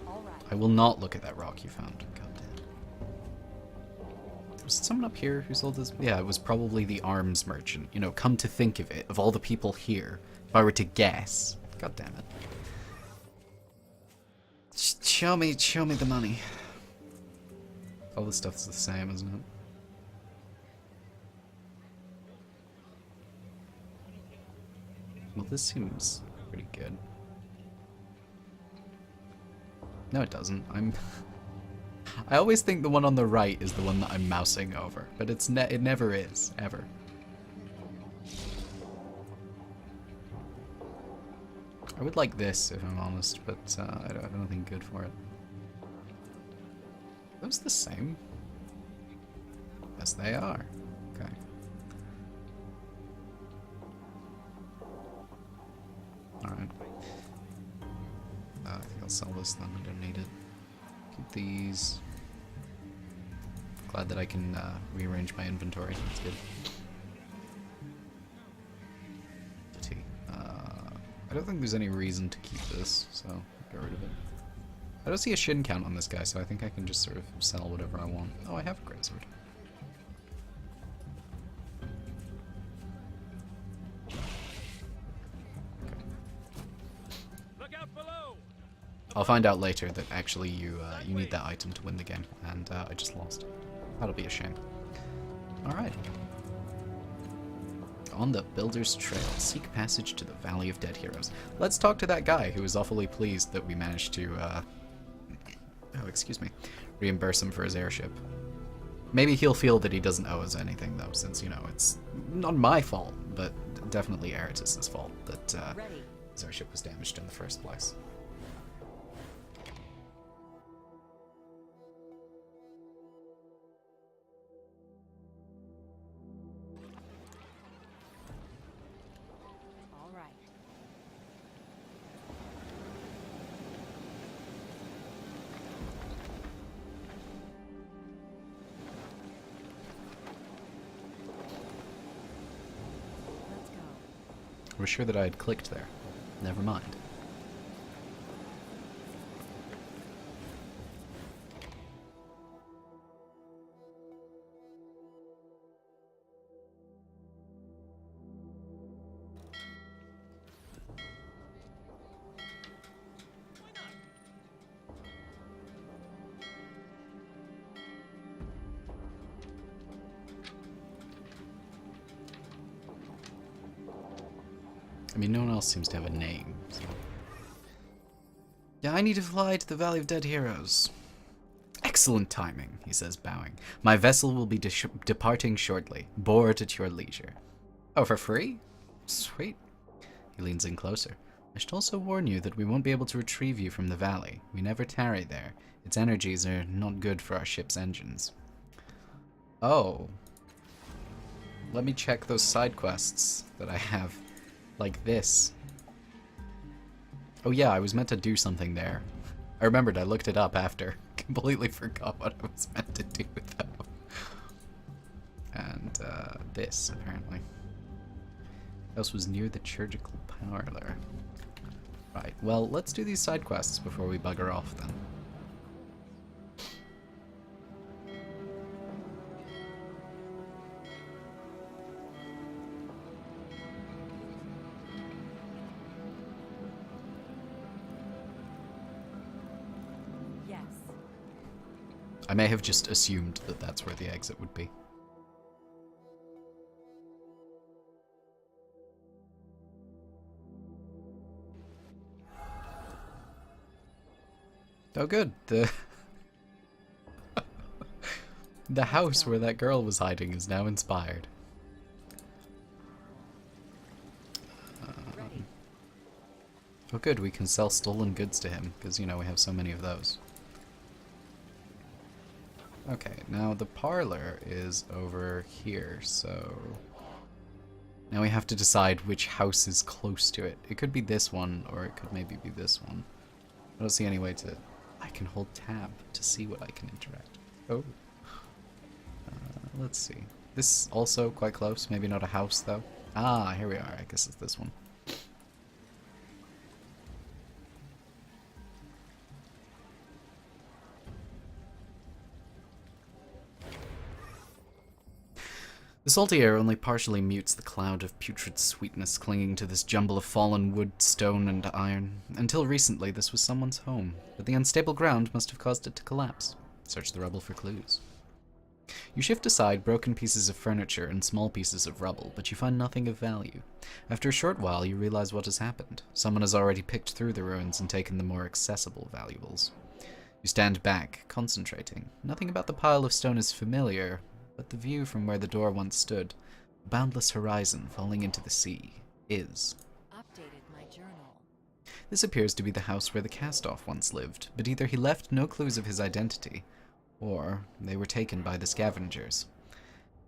All right. I will not look at that rock you found. God damn. Was someone up here who sold this? Yeah, it was probably the arms merchant. You know, come to think of it, of all the people here, if I were to guess. God damn it. Show me the money. All the stuff's the same, isn't it? Well, this seems pretty good. No, it doesn't. I always think the one on the right is the one that I'm mousing over, but it never is, ever. I would like this, if I'm honest, but I don't have anything good for it. Are those the same? Yes, they are. Okay. Alright. I think I'll sell this then, I don't need it. Keep these. Glad that I can rearrange my inventory, that's good. I don't think there's any reason to keep this, so get rid of it. I don't see a shin count on this guy, so I think I can just sort of sell whatever I want. Oh, I have a greatsword. Look out below! I'll find out later that actually you need that item to win the game, and I just lost. That'll be a shame. Alright. On the Builder's Trail, seek passage to the Valley of Dead Heroes. Let's talk to that guy who was awfully pleased that we managed to, reimburse him for his airship. Maybe he'll feel that he doesn't owe us anything, though, since, you know, it's not my fault, but definitely Eratus's fault that his airship was damaged in the first place. All right. Let's go. I was sure that I had clicked there. Never mind. I mean, no one else seems to have a name, so. Yeah, I need to fly to the Valley of Dead Heroes. Excellent timing, he says, bowing. My vessel will be departing shortly. Board at your leisure. Oh, for free? Sweet. He leans in closer. I should also warn you that we won't be able to retrieve you from the valley. We never tarry there. Its energies are not good for our ship's engines. Oh. Let me check those side quests that I have. Like this. Oh yeah, I was meant to do something there. I remembered, I looked it up after. Completely forgot what I was meant to do though. And this, apparently. This was near the surgical parlor. Right, well, let's do these side quests before we bugger off then. Yes. I may have just assumed that that's where the exit would be. Oh good, the house where that girl was hiding is now inspired. Oh good, we can sell stolen goods to him, because, you know, we have so many of those. Okay, now the parlor is over here, so... Now we have to decide which house is close to it. It could be this one, or it could maybe be this one. I don't see any way to... I can hold tab to see what I can interact. Oh. Let's see. This also quite close. Maybe not a house, though. Ah, here we are. I guess it's this one. The salty air only partially mutes the cloud of putrid sweetness clinging to this jumble of fallen wood, stone, and iron. Until recently, this was someone's home, but the unstable ground must have caused it to collapse. Search the rubble for clues. You shift aside broken pieces of furniture and small pieces of rubble, but you find nothing of value. After a short while, you realize what has happened. Someone has already picked through the ruins and taken the more accessible valuables. You stand back, concentrating. Nothing about the pile of stone is familiar, but the view from where the door once stood, a boundless horizon falling into the sea, is. Updated my journal. This appears to be the house where the cast-off once lived, but either he left no clues of his identity, or they were taken by the scavengers.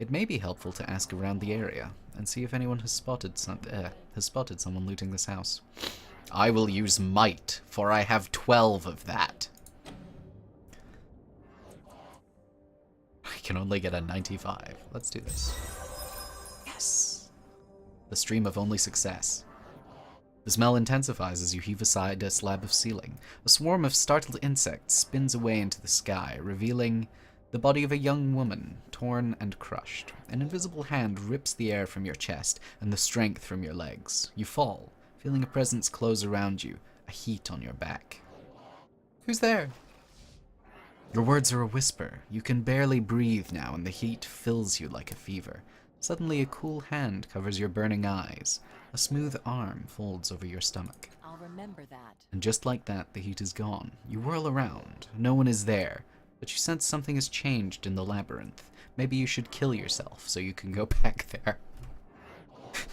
It may be helpful to ask around the area and see if anyone has spotted someone looting this house. I will use might, for I have 12 of that. I can only get a 95. Let's do this. Yes! The stream of only success. The smell intensifies as you heave aside a slab of ceiling. A swarm of startled insects spins away into the sky, revealing the body of a young woman, torn and crushed. An invisible hand rips the air from your chest and the strength from your legs. You fall, feeling a presence close around you, a heat on your back. Who's there? Your words are a whisper. You can barely breathe now, and the heat fills you like a fever. Suddenly, a cool hand covers your burning eyes. A smooth arm folds over your stomach. I'll remember that. And just like that, the heat is gone. You whirl around. No one is there, but you sense something has changed in the labyrinth. Maybe you should kill yourself so you can go back there.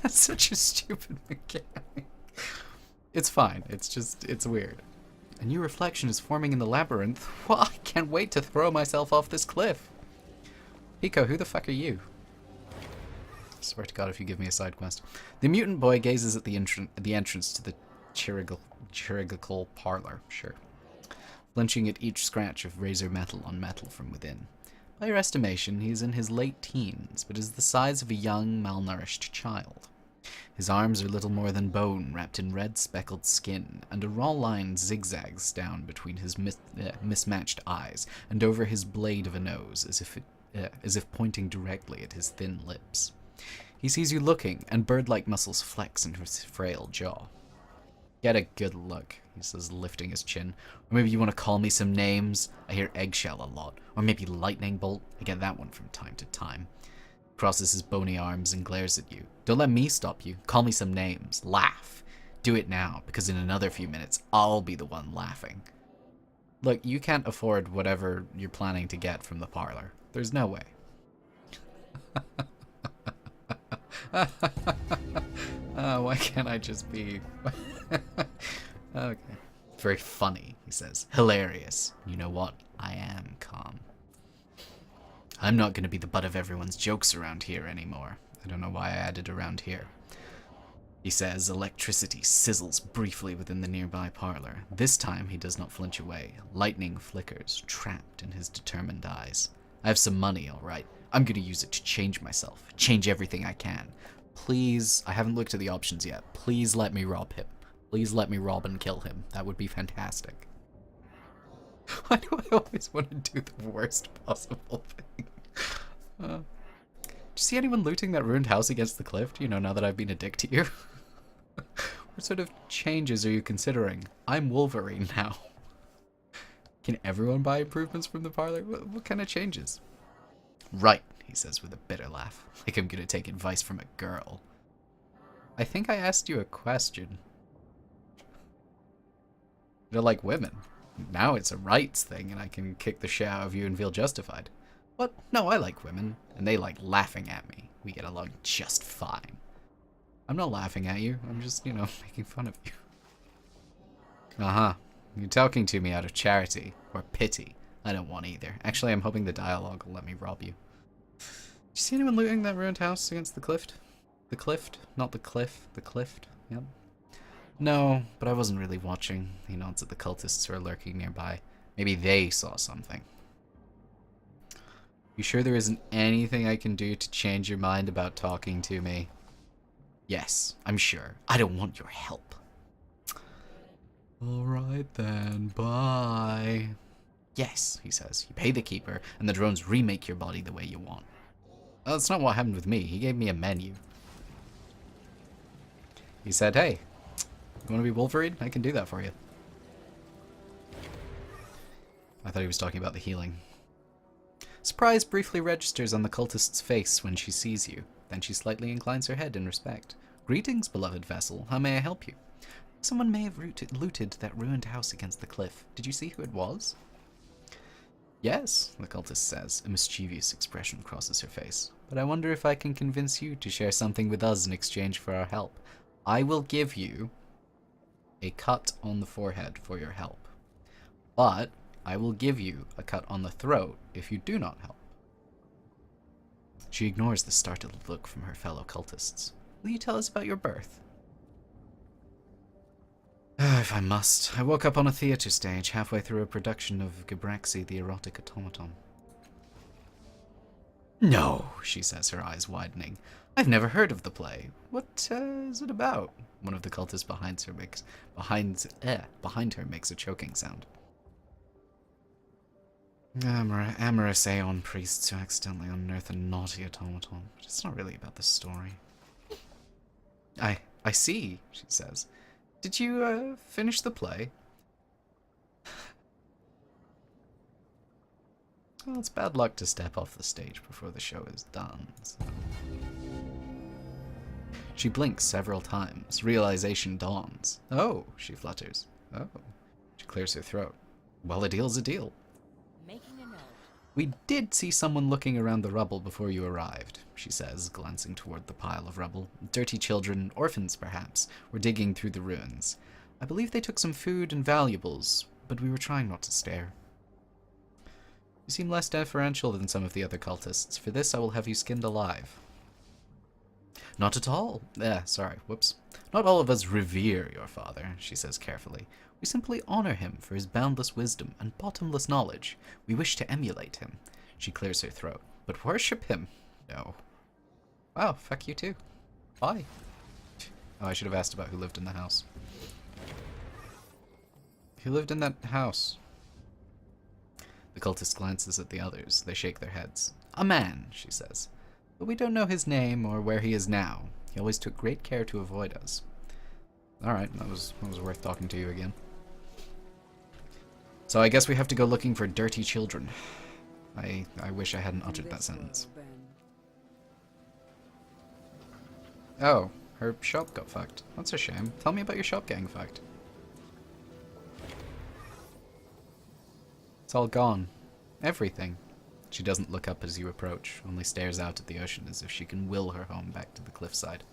That's such a stupid mechanic. It's fine. It's weird. A new reflection is forming in the labyrinth. Well, I can't wait to throw myself off this cliff. Pico, who the fuck are you? I swear to God if you give me a side quest. The mutant boy gazes at the entrance to the chirurgical parlor. Sure. Flinching at each scratch of razor metal on metal from within. By your estimation, he is in his late teens, but is the size of a young, malnourished child. His arms are little more than bone, wrapped in red speckled skin, and a raw line zigzags down between his mismatched eyes and over his blade of a nose, as if pointing directly at his thin lips. He sees you looking, and bird-like muscles flex in his frail jaw. Get a good look, he says, lifting his chin. Or maybe you want to call me some names? I hear eggshell a lot. Or maybe lightning bolt? I get that one from time to time. Crosses his bony arms and glares at you. Don't let me stop you. Call me some names. Laugh. Do it now, because in another few minutes, I'll be the one laughing. Look, you can't afford whatever you're planning to get from the parlor. There's no way. Why can't I just be... Okay. Very funny, he says. Hilarious. You know what? I am calm. I'm not going to be the butt of everyone's jokes around here anymore. I don't know why I added around here. He says electricity sizzles briefly within the nearby parlor. This time he does not flinch away. Lightning flickers, trapped in his determined eyes. I have some money, all right. I'm going to use it to change myself. Change everything I can. Please, I haven't looked at the options yet. Please let me rob him. Please let me rob and kill him. That would be fantastic. Why do I always want to do the worst possible thing? Did you see anyone looting that ruined house against the cliff? You know, now that I've been a dick to you. What sort of changes are you considering? I'm Wolverine now. Can everyone buy improvements from the parlor? What kind of changes? Right, he says with a bitter laugh. Like I'm gonna take advice from a girl. I think I asked you a question. You're like women. Now it's a rights thing and I can kick the shit out of you and feel justified. What? No, I like women. And they like laughing at me. We get along just fine. I'm not laughing at you. I'm just, making fun of you. Uh-huh. You're talking to me out of charity. Or pity. I don't want either. Actually, I'm hoping the dialogue will let me rob you. Did you see anyone looting that ruined house against the cliff? The cliff? Not the cliff. The cliff. Yep. No, but I wasn't really watching. He nods at the cultists who are lurking nearby. Maybe they saw something. You sure there isn't anything I can do to change your mind about talking to me? Yes, I'm sure. I don't want your help. Alright then, bye. Yes, he says. You pay the keeper, and the drones remake your body the way you want. Well, that's not what happened with me. He gave me a menu. He said, hey, you want to be Wolverine? I can do that for you. I thought he was talking about the healing. Surprise briefly registers on the cultist's face when she sees you. Then she slightly inclines her head in respect. Greetings, beloved vessel. How may I help you? Someone may have looted that ruined house against the cliff. Did you see who it was? Yes, the cultist says. A mischievous expression crosses her face. But I wonder if I can convince you to share something with us in exchange for our help. I will give you a cut on the forehead for your help. But I will give you a cut on the throat if you do not help. She ignores the startled look from her fellow cultists. Will you tell us about your birth? If I must. I woke up on a theatre stage halfway through a production of Gabraxi the Erotic Automaton. No, she says, her eyes widening. I've never heard of the play. What is it about? One of the cultists behind her makes a choking sound. Amorous Aeon priests who accidentally unearth a naughty automaton, but it's not really about the story. I see, she says. Did you finish the play? Well, it's bad luck to step off the stage before the show is done. So. She blinks several times. Realization dawns. Oh, she flutters. Oh. She clears her throat. Well, a deal's a deal. Making a note. We did see someone looking around the rubble before you arrived, she says, glancing toward the pile of rubble. Dirty children, orphans perhaps, were digging through the ruins. I believe they took some food and valuables, but we were trying not to stare. You seem less deferential than some of the other cultists. For this, I will have you skinned alive. Not at all. Whoops. Not all of us revere your father, she says carefully. We simply honor him for his boundless wisdom and bottomless knowledge. We wish to emulate him. She clears her throat. But worship him? No. Wow, fuck you too. Bye. Oh, I should have asked about who lived in the house. Who lived in that house? The cultist glances at the others. They shake their heads. A man, she says. But we don't know his name or where he is now. He always took great care to avoid us. Alright, that was worth talking to you again. So I guess we have to go looking for dirty children. I wish I hadn't uttered that sentence. Oh, her shop got fucked. That's a shame. Tell me about your shop getting fucked. It's all gone. Everything. She doesn't look up as you approach, only stares out at the ocean as if she can will her home back to the cliffside.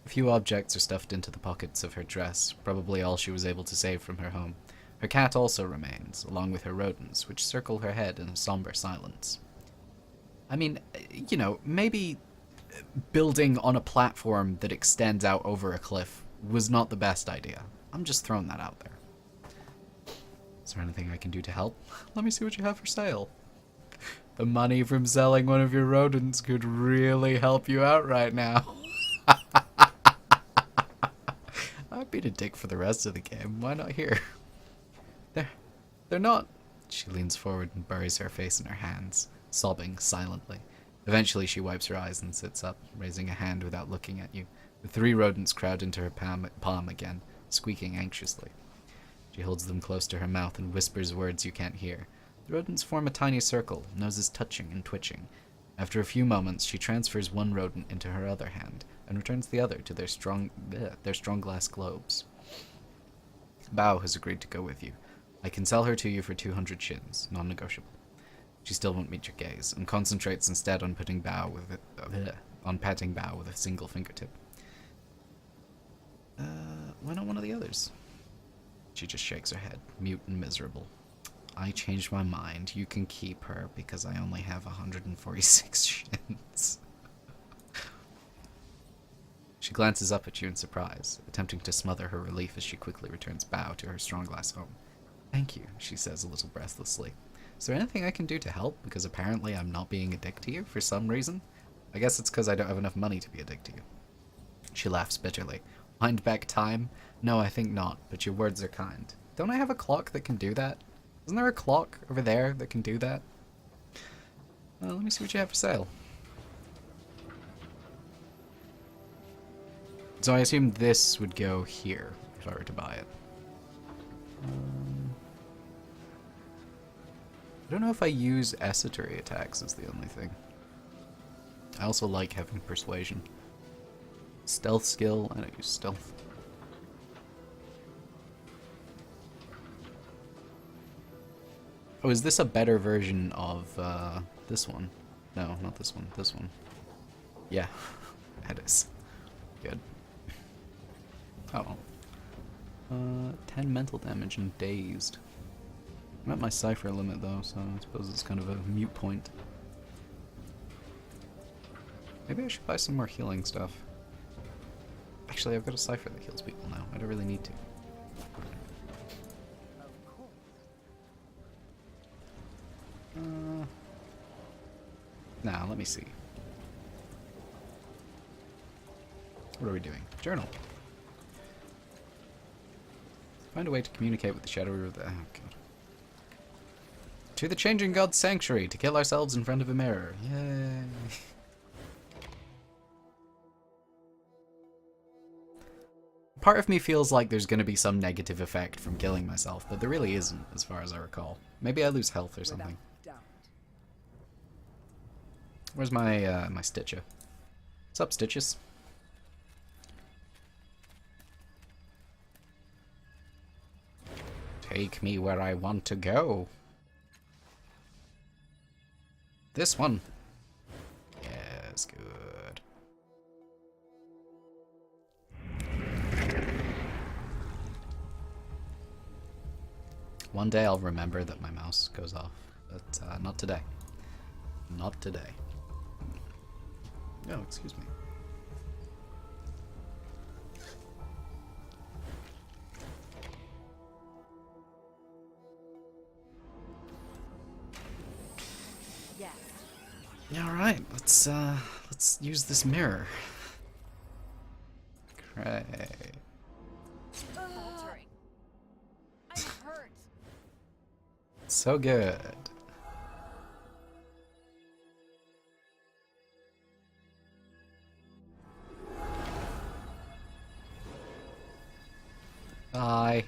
A few objects are stuffed into the pockets of her dress, probably all she was able to save from her home. Her cat also remains, along with her rodents, which circle her head in a somber silence. I mean, you know, maybe building on a platform that extends out over a cliff was not the best idea. I'm just throwing that out there. Is there anything I can do to help? Let me see what you have for sale. The money from selling one of your rodents could really help you out right now. I'd be a dick for the rest of the game. Why not here? They're not... She leans forward and buries her face in her hands, sobbing silently. Eventually she wipes her eyes and sits up, raising a hand without looking at you. The 3 rodents crowd into her palm again, squeaking anxiously. She holds them close to her mouth and whispers words you can't hear. The rodents form a tiny circle, noses touching and twitching. After a few moments, she transfers one rodent into her other hand, and returns the other to their strong glass globes. Bao has agreed to go with you. I can sell her to you for 200 shins, non-negotiable. She still won't meet your gaze, and concentrates instead on patting Bao with a single fingertip. Why not one of the others? She just shakes her head, mute and miserable. I changed my mind. You can keep her because I only have 146 shins. She glances up at you in surprise, attempting to smother her relief as she quickly returns Bao to her strong glass home. Thank you, she says a little breathlessly. Is there anything I can do to help? Because apparently I'm not being a dick to you for some reason. I guess it's because I don't have enough money to be a dick to you. She laughs bitterly. Wind back time? No, I think not, but your words are kind. Don't I have a clock that can do that? Isn't there a clock over there that can do that? Well, let me see what you have for sale. So I assume this would go here if I were to buy it. I don't know if I use esotery attacks is the only thing. I also like having persuasion. Stealth skill, I don't use stealth. Oh, is this a better version of this one? No, not this one, this one. Yeah, it is. Good. Oh. 10 mental damage and dazed. I'm at my cipher limit though, so I suppose it's kind of a mute point. Maybe I should buy some more healing stuff. Actually, I've got a cipher that heals people now. I don't really need to. Now, let me see. What are we doing? Journal. Find a way to communicate with the Shadow River. Oh, God. To the Changing God's Sanctuary to kill ourselves in front of a mirror. Yay. Part of me feels like there's going to be some negative effect from killing myself, but there really isn't, as far as I recall. Maybe I lose health or something. Where's my my Stitcher? What's up, Stitches? Take me where I want to go. This one. Yes, good. One day I'll remember that my mouse goes off, but not today. Not today. No, excuse me. Yes. All right, let's use this mirror. Great. Faltering. I'm hurt. So good. Bye.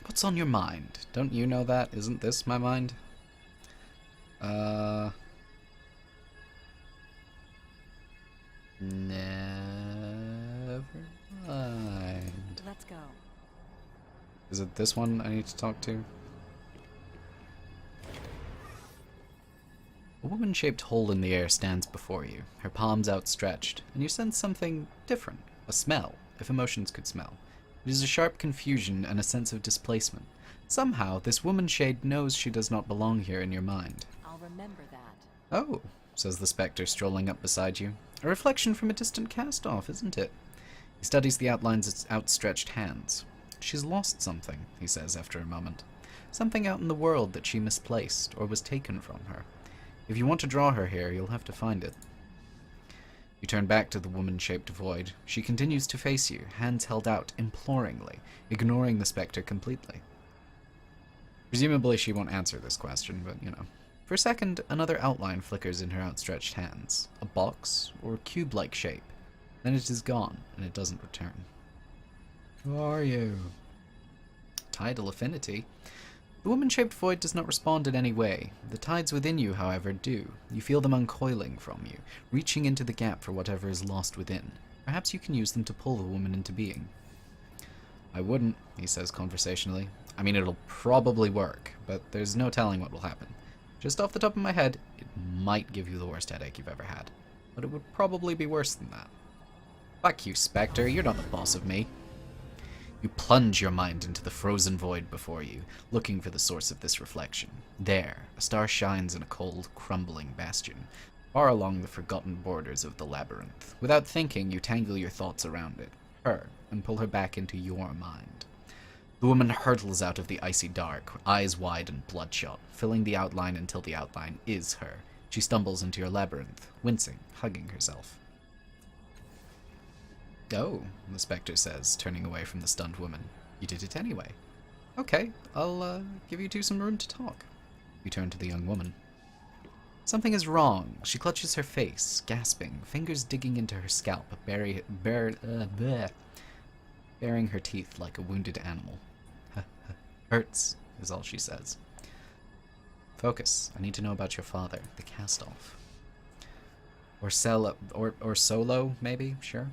What's on your mind? Don't you know that? Isn't this my mind? Never mind. Let's go. Is it this one I need to talk to? A woman-shaped hole in the air stands before you, her palms outstretched, and you sense something different, a smell, if emotions could smell. It is a sharp confusion and a sense of displacement. Somehow, this woman-shade knows she does not belong here in your mind. I'll remember that. Oh, says the spectre strolling up beside you. A reflection from a distant cast-off, isn't it? He studies the outlines of its outstretched hands. She's lost something, he says after a moment. Something out in the world that she misplaced, or was taken from her. If you want to draw her here, you'll have to find it. You turn back to the woman-shaped void. She continues to face you, hands held out, imploringly, ignoring the spectre completely. Presumably she won't answer this question, but, you know. For a second, another outline flickers in her outstretched hands. A box, or cube-like shape. Then it is gone, and it doesn't return. Who are you? Tidal affinity. The woman-shaped void does not respond in any way. The tides within you, however, do. You feel them uncoiling from you, reaching into the gap for whatever is lost within. Perhaps you can use them to pull the woman into being. I wouldn't, he says conversationally. I mean, it'll probably work, but there's no telling what will happen. Just off the top of my head, it might give you the worst headache you've ever had. But it would probably be worse than that. Fuck you, Spectre, you're not the boss of me. You plunge your mind into the frozen void before you, looking for the source of this reflection. There, a star shines in a cold, crumbling bastion, far along the forgotten borders of the labyrinth. Without thinking, you tangle your thoughts around it, her, and pull her back into your mind. The woman hurtles out of the icy dark, eyes wide and bloodshot, filling the outline until the outline is her. She stumbles into your labyrinth, wincing, hugging herself. "Oh," the spectre says, turning away from the stunned woman. "You did it anyway. Okay, I'll give you two some room to talk." You turn to the young woman. Something is wrong. She clutches her face, gasping, fingers digging into her scalp, baring her teeth like a wounded animal. "Hurts," is all she says. "Focus. I need to know about your father, the cast-off." Or Solo, maybe? Sure?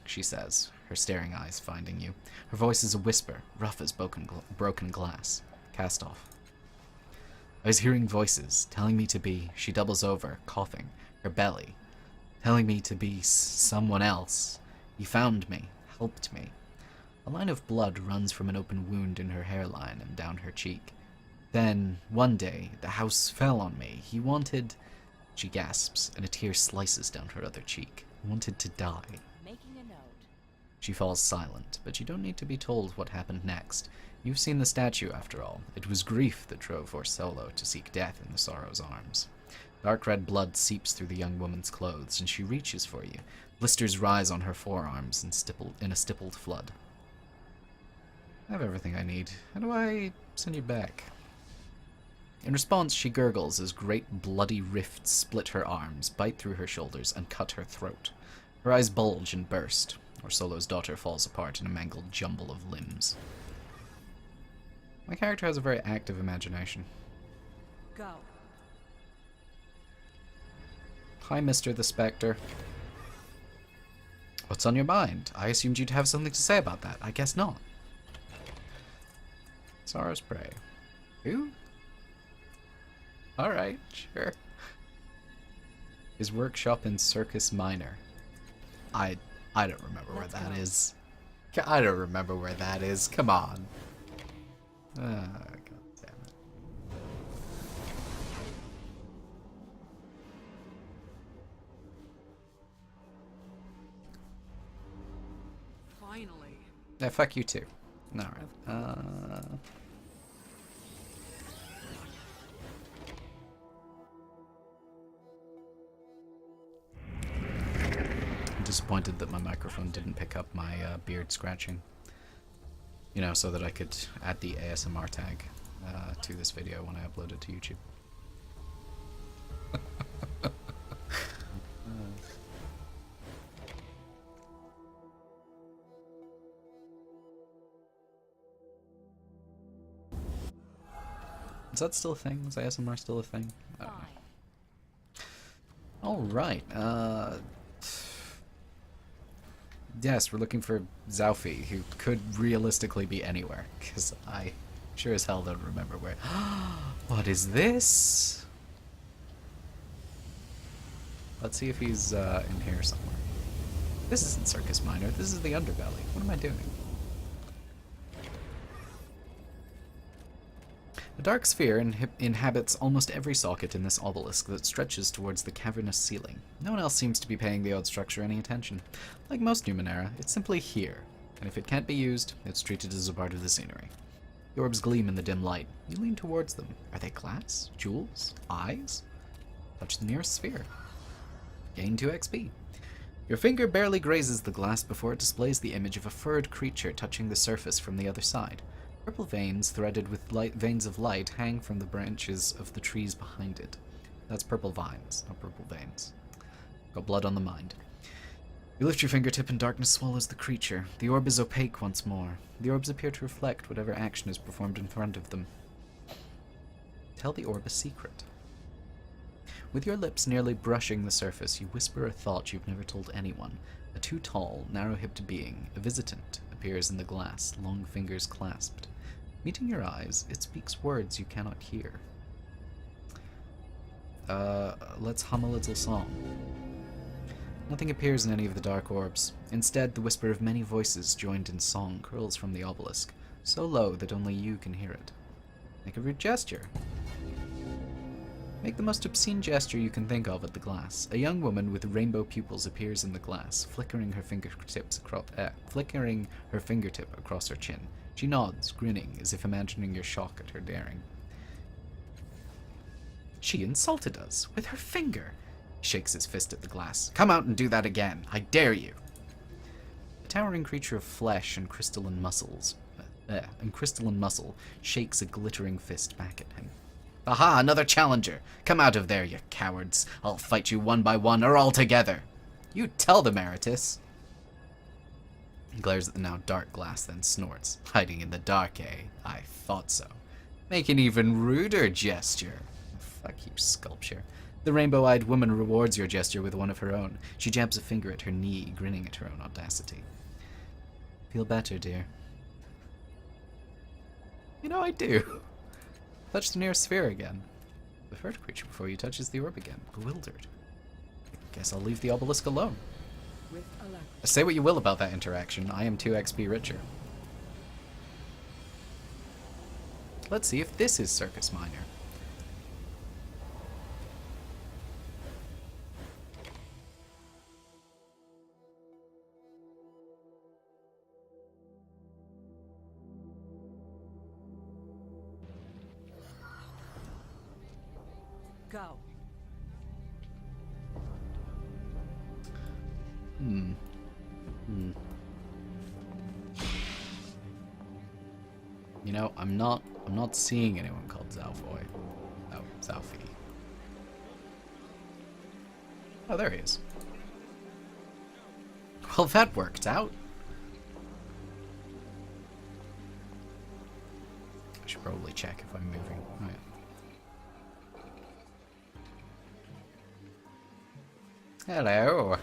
She says, her staring eyes finding you. Her voice is a whisper, rough as broken glass. "Cast-off." I was hearing voices, telling me to be... She doubles over, coughing, her belly. Telling me to be someone else. He found me, helped me. A line of blood runs from an open wound in her hairline and down her cheek. Then, one day, the house fell on me. He wanted... She gasps, and a tear slices down her other cheek. Wanted to die. Making a note. She falls silent, but you don't need to be told what happened next. You've seen the statue, after all. It was grief that drove Solo to seek death in the Sorrow's arms. Dark red blood seeps through the young woman's clothes, and she reaches for you. Blisters rise on her forearms in a stippled flood. "I have everything I need. How do I send you back?" In response, she gurgles as great bloody rifts split her arms, bite through her shoulders, and cut her throat. Her eyes bulge and burst, or Solo's daughter falls apart in a mangled jumble of limbs. My character has a very active imagination. Go. "Hi, Mr. the Spectre. What's on your mind? I assumed you'd have something to say about that. I guess not." "Sorrow's Prey." "Who?" "Alright, sure." "His workshop in Circus Minor." I don't remember where that is. I don't remember where that is. Come on. God damn it. Finally. Yeah, fuck you too. Alright. I'm disappointed that my microphone didn't pick up my beard scratching. You know, so that I could add the ASMR tag to this video when I upload it to YouTube. Is that still a thing? Is ASMR still a thing? I don't know. Alright, yes, we're looking for Zaufi, who could realistically be anywhere, because I sure as hell don't remember where. What is this? Let's see if he's in here somewhere. This isn't Circus Minor, this is the Underbelly. What am I doing? A dark sphere inhabits almost every socket in this obelisk that stretches towards the cavernous ceiling. No one else seems to be paying the odd structure any attention. Like most Numenera, it's simply here, and if it can't be used, it's treated as a part of the scenery. The orbs gleam in the dim light. You lean towards them. Are they glass? Jewels? Eyes? Touch the nearest sphere. Gain 2 XP. Your finger barely grazes the glass before it displays the image of a furred creature touching the surface from the other side. Purple veins, threaded with veins of light, hang from the branches of the trees behind it. That's purple vines, not purple veins. Got blood on the mind. You lift your fingertip and darkness swallows the creature. The orb is opaque once more. The orbs appear to reflect whatever action is performed in front of them. Tell the orb a secret. With your lips nearly brushing the surface, you whisper a thought you've never told anyone. A too tall, narrow-hipped being, a visitant, appears in the glass, long fingers clasped. Meeting your eyes, it speaks words you cannot hear. Let's hum a little song. Nothing appears in any of the dark orbs. Instead, the whisper of many voices joined in song curls from the obelisk, so low that only you can hear it. Make a rude gesture. Make the most obscene gesture you can think of at the glass. A young woman with rainbow pupils appears in the glass, flickering her fingertip across her chin. She nods, grinning, as if imagining your shock at her daring. She insulted us with her finger. He shakes his fist at the glass. Come out and do that again. I dare you. A towering creature of flesh and crystalline muscle shakes a glittering fist back at him. Aha, another challenger. Come out of there, you cowards. I'll fight you one by one or all together. You tell them, Emeritus. He glares at the now dark glass, then snorts. Hiding in the dark, eh? I thought so. Make an even ruder gesture. Fuck you, sculpture. The rainbow-eyed woman rewards your gesture with one of her own. She jabs a finger at her knee, grinning at her own audacity. Feel better, dear. You know, I do. Touch the nearest sphere again. The first creature before you touches the orb again, bewildered. Guess I'll leave the obelisk alone. With alacrity. Say what you will about that interaction, I am 2 XP richer. Let's see if this is Circus Minor. Go. You know, I'm not seeing anyone called Zalfoy. Oh, Zalfi. Oh, there he is. Well, that worked out. I should probably check if I'm moving. Oh, yeah. Hello.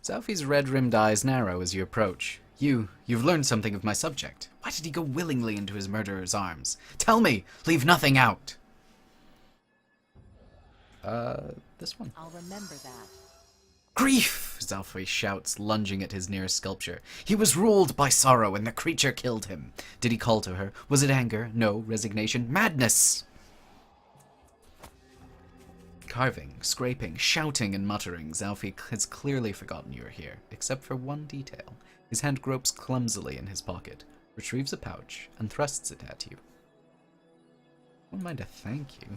Zalfi's red-rimmed eyes narrow as you approach. You've learned something of my subject. Why did he go willingly into his murderer's arms? Tell me! Leave nothing out! This one. I'll remember that. Grief! Zalfi shouts, lunging at his nearest sculpture. He was ruled by sorrow, and the creature killed him. Did he call to her? Was it anger? No. Resignation? Madness! Carving, scraping, shouting, and muttering, Zalfi has clearly forgotten you are here, except for one detail. His hand gropes clumsily in his pocket, retrieves a pouch, and thrusts it at you. Wouldn't mind a thank you.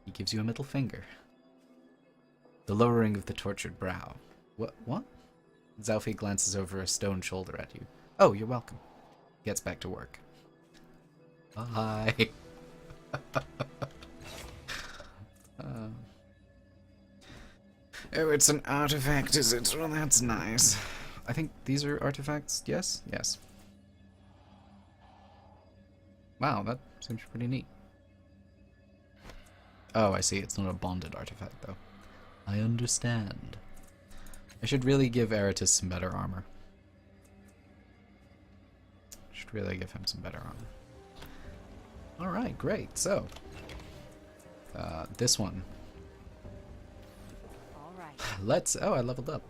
He gives you a middle finger. The lowering of the tortured brow. What? Zalfi glances over a stone shoulder at you. Oh, you're welcome. Gets back to work. Bye. Oh, it's an artifact, is it? Well, that's nice. I think these are artifacts, yes? Yes. Wow, that seems pretty neat. Oh, I see, it's not a bonded artifact, though. I understand. I should really give Eratus some better armor. Should really give him some better armor. Alright, great, so. This one. Oh, I leveled up.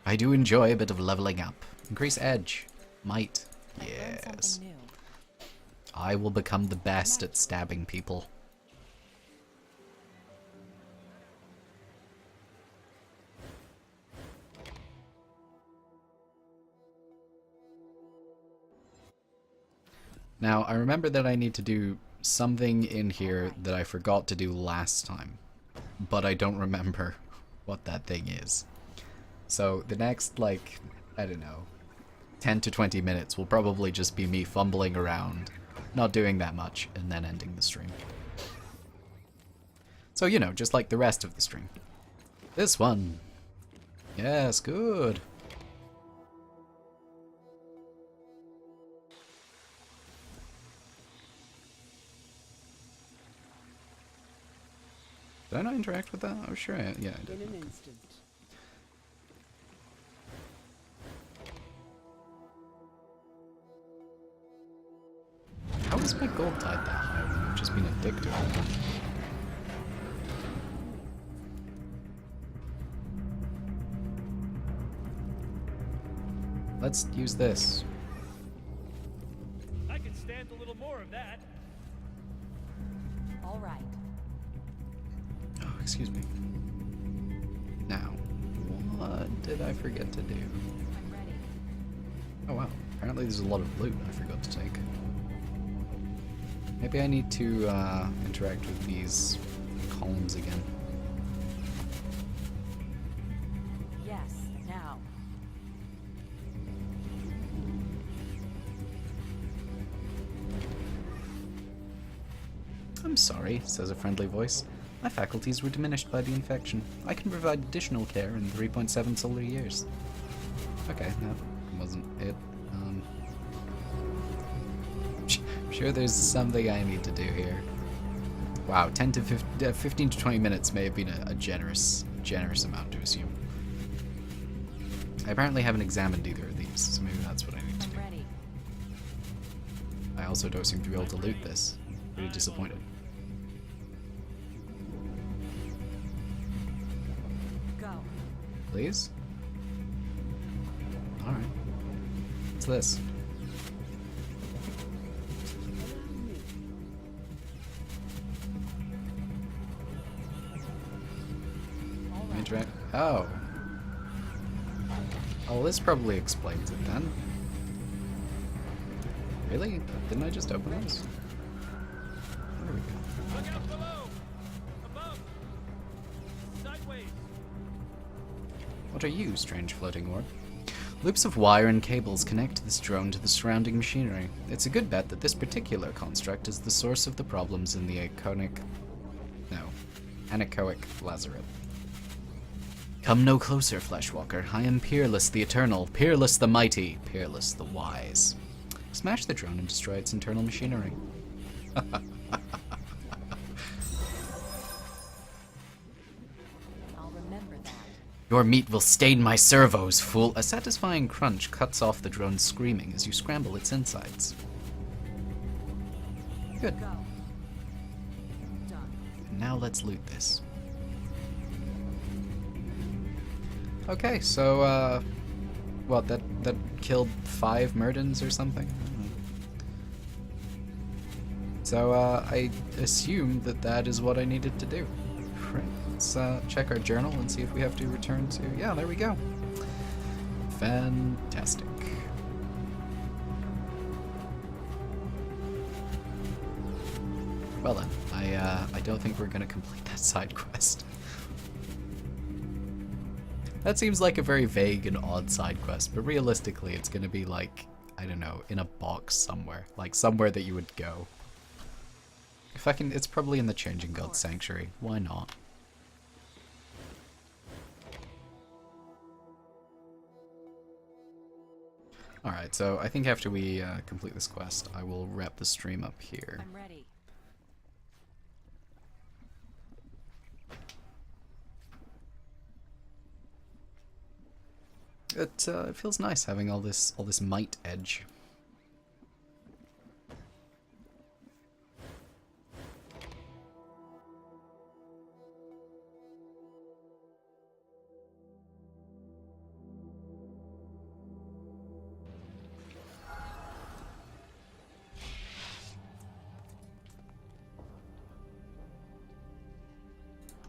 I do enjoy a bit of leveling up. Increase edge. Might. Yes. I will become the best at stabbing people. Now, I remember that I need to do something in here that I forgot to do last time. But I don't remember what that thing is. So the next, like, I don't know, 10 to 20 minutes will probably just be me fumbling around, not doing that much, and then ending the stream. So, you know, just like the rest of the stream. This one. Yes, good. Did I not interact with that? Oh, sure. Yeah, I did. In an Okay. instant. How is my gold tied that high when I've just been a dick to it? Let's use this. I can stand a little more of that. All right. Oh, excuse me. Now, what did I forget to do? I'm ready. Oh wow, apparently there's a lot of loot I forgot to take. Maybe I need to interact with these columns again. Yes, now. I'm sorry, says a friendly voice. My faculties were diminished by the infection. I can provide additional care in 3.7 solar years. Okay, that wasn't it. I'm sure there's something I need to do here. Wow, 15 to 20 minutes may have been a generous amount to assume. I apparently haven't examined either of these, so maybe that's what I need to do. I'm ready. I also don't seem to be able to loot this. Really disappointed. Go. Please? Alright. What's this? Interact. Oh. Oh, this probably explains it then. Really? Didn't I just open this? There we go. Look out below! Above! Sideways! What are you, strange floating orb? Loops of wire and cables connect this drone to the surrounding machinery. It's a good bet that this particular construct is the source of the problems in the anechoic lazaret. Come no closer, Fleshwalker. I am Peerless the Eternal, Peerless the Mighty, Peerless the Wise. Smash the drone and destroy its internal machinery. I'll remember that. Your meat will stain my servos, fool. A satisfying crunch cuts off the drone's screaming as you scramble its insides. Good. Go. Done. And now let's loot this. Okay, so, what, that killed 5 Murdens or something? I don't know. So, I assume that is what I needed to do. Right, let's check our journal and see if we have to return to... Yeah, there we go. Fantastic. Well then, I don't think we're gonna complete that side quest. That seems like a very vague and odd side quest, but realistically it's gonna be like, I don't know, in a box somewhere. Like somewhere that you would go. If I can, it's probably in the Changing God Sanctuary. Why not? Alright, so I think after we complete this quest, I will wrap the stream up here. I'm ready. It feels nice having all this might edge.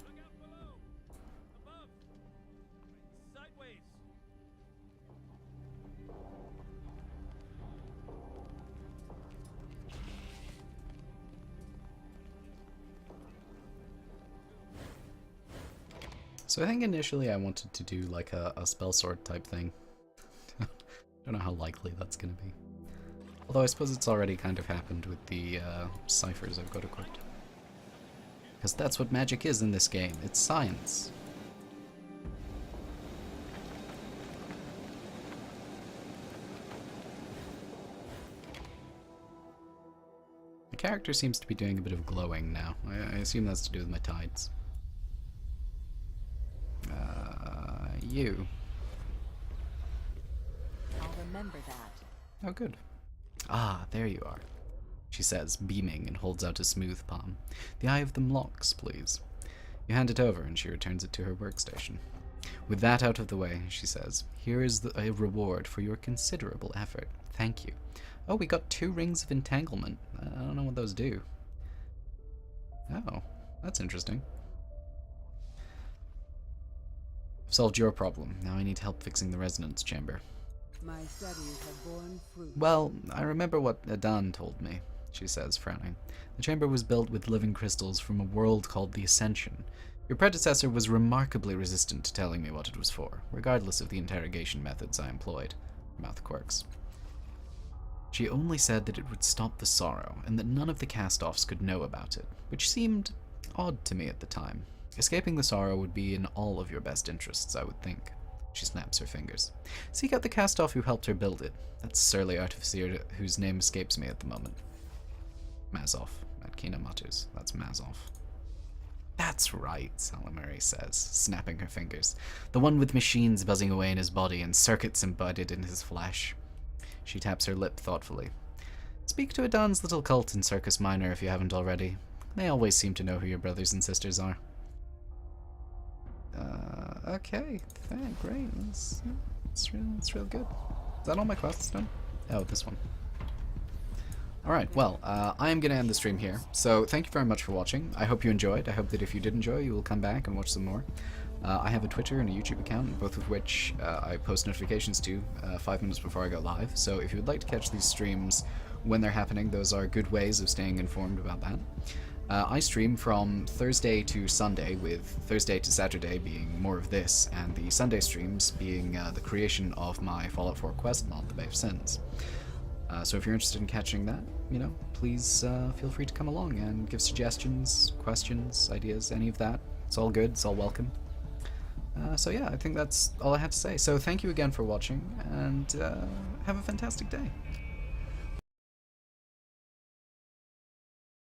Look out below! Above! Sideways! So I think initially I wanted to do like a spell sword type thing. Don't know how likely that's gonna be. Although I suppose it's already kind of happened with the Ciphers I've got equipped. Because that's what magic is in this game. It's science. My character seems to be doing a bit of glowing now. I assume that's to do with my tides. You. I'll remember that. Oh, good. Ah, there you are, she says, beaming, and holds out a smooth palm. The eye of them locks, please. You hand it over, and she returns it to her workstation. With that out of the way, she says, here is a reward for your considerable effort. Thank you. Oh, we got 2 rings of entanglement. I don't know what those do. Oh, that's interesting. I've solved your problem. Now I need help fixing the resonance chamber. My studies have borne fruit. Well, I remember what Adan told me, she says, frowning. The chamber was built with living crystals from a world called the Ascension. Your predecessor was remarkably resistant to telling me what it was for, regardless of the interrogation methods I employed. Her mouth quirks. She only said that it would stop the sorrow, and that none of the cast-offs could know about it, which seemed odd to me at the time. Escaping the sorrow would be in all of your best interests, I would think. She snaps her fingers. Seek out the cast-off who helped her build it. That surly artificer whose name escapes me at the moment. Mazov, Matkina mutters. That's Mazov. That's right, Salamari says, snapping her fingers. The one with machines buzzing away in his body and circuits embedded in his flesh. She taps her lip thoughtfully. Speak to Adan's little cult in Circus Minor if you haven't already. They always seem to know who your brothers and sisters are. Okay. Great. That's real good. Is that all my quests done? Oh, this one. Alright, well, I am going to end the stream here. So, thank you very much for watching. I hope you enjoyed. I hope that if you did enjoy, you will come back and watch some more. I have a Twitter and a YouTube account, both of which I post notifications to 5 minutes before I go live. So if you would like to catch these streams when they're happening, those are good ways of staying informed about that. I stream from Thursday to Sunday, with Thursday to Saturday being more of this, and the Sunday streams being the creation of my Fallout 4 quest mod, The Bay of Sins. So if you're interested in catching that, please feel free to come along and give suggestions, questions, ideas, any of that. It's all good, it's all welcome. So yeah, I think that's all I have to say. So thank you again for watching, and have a fantastic day.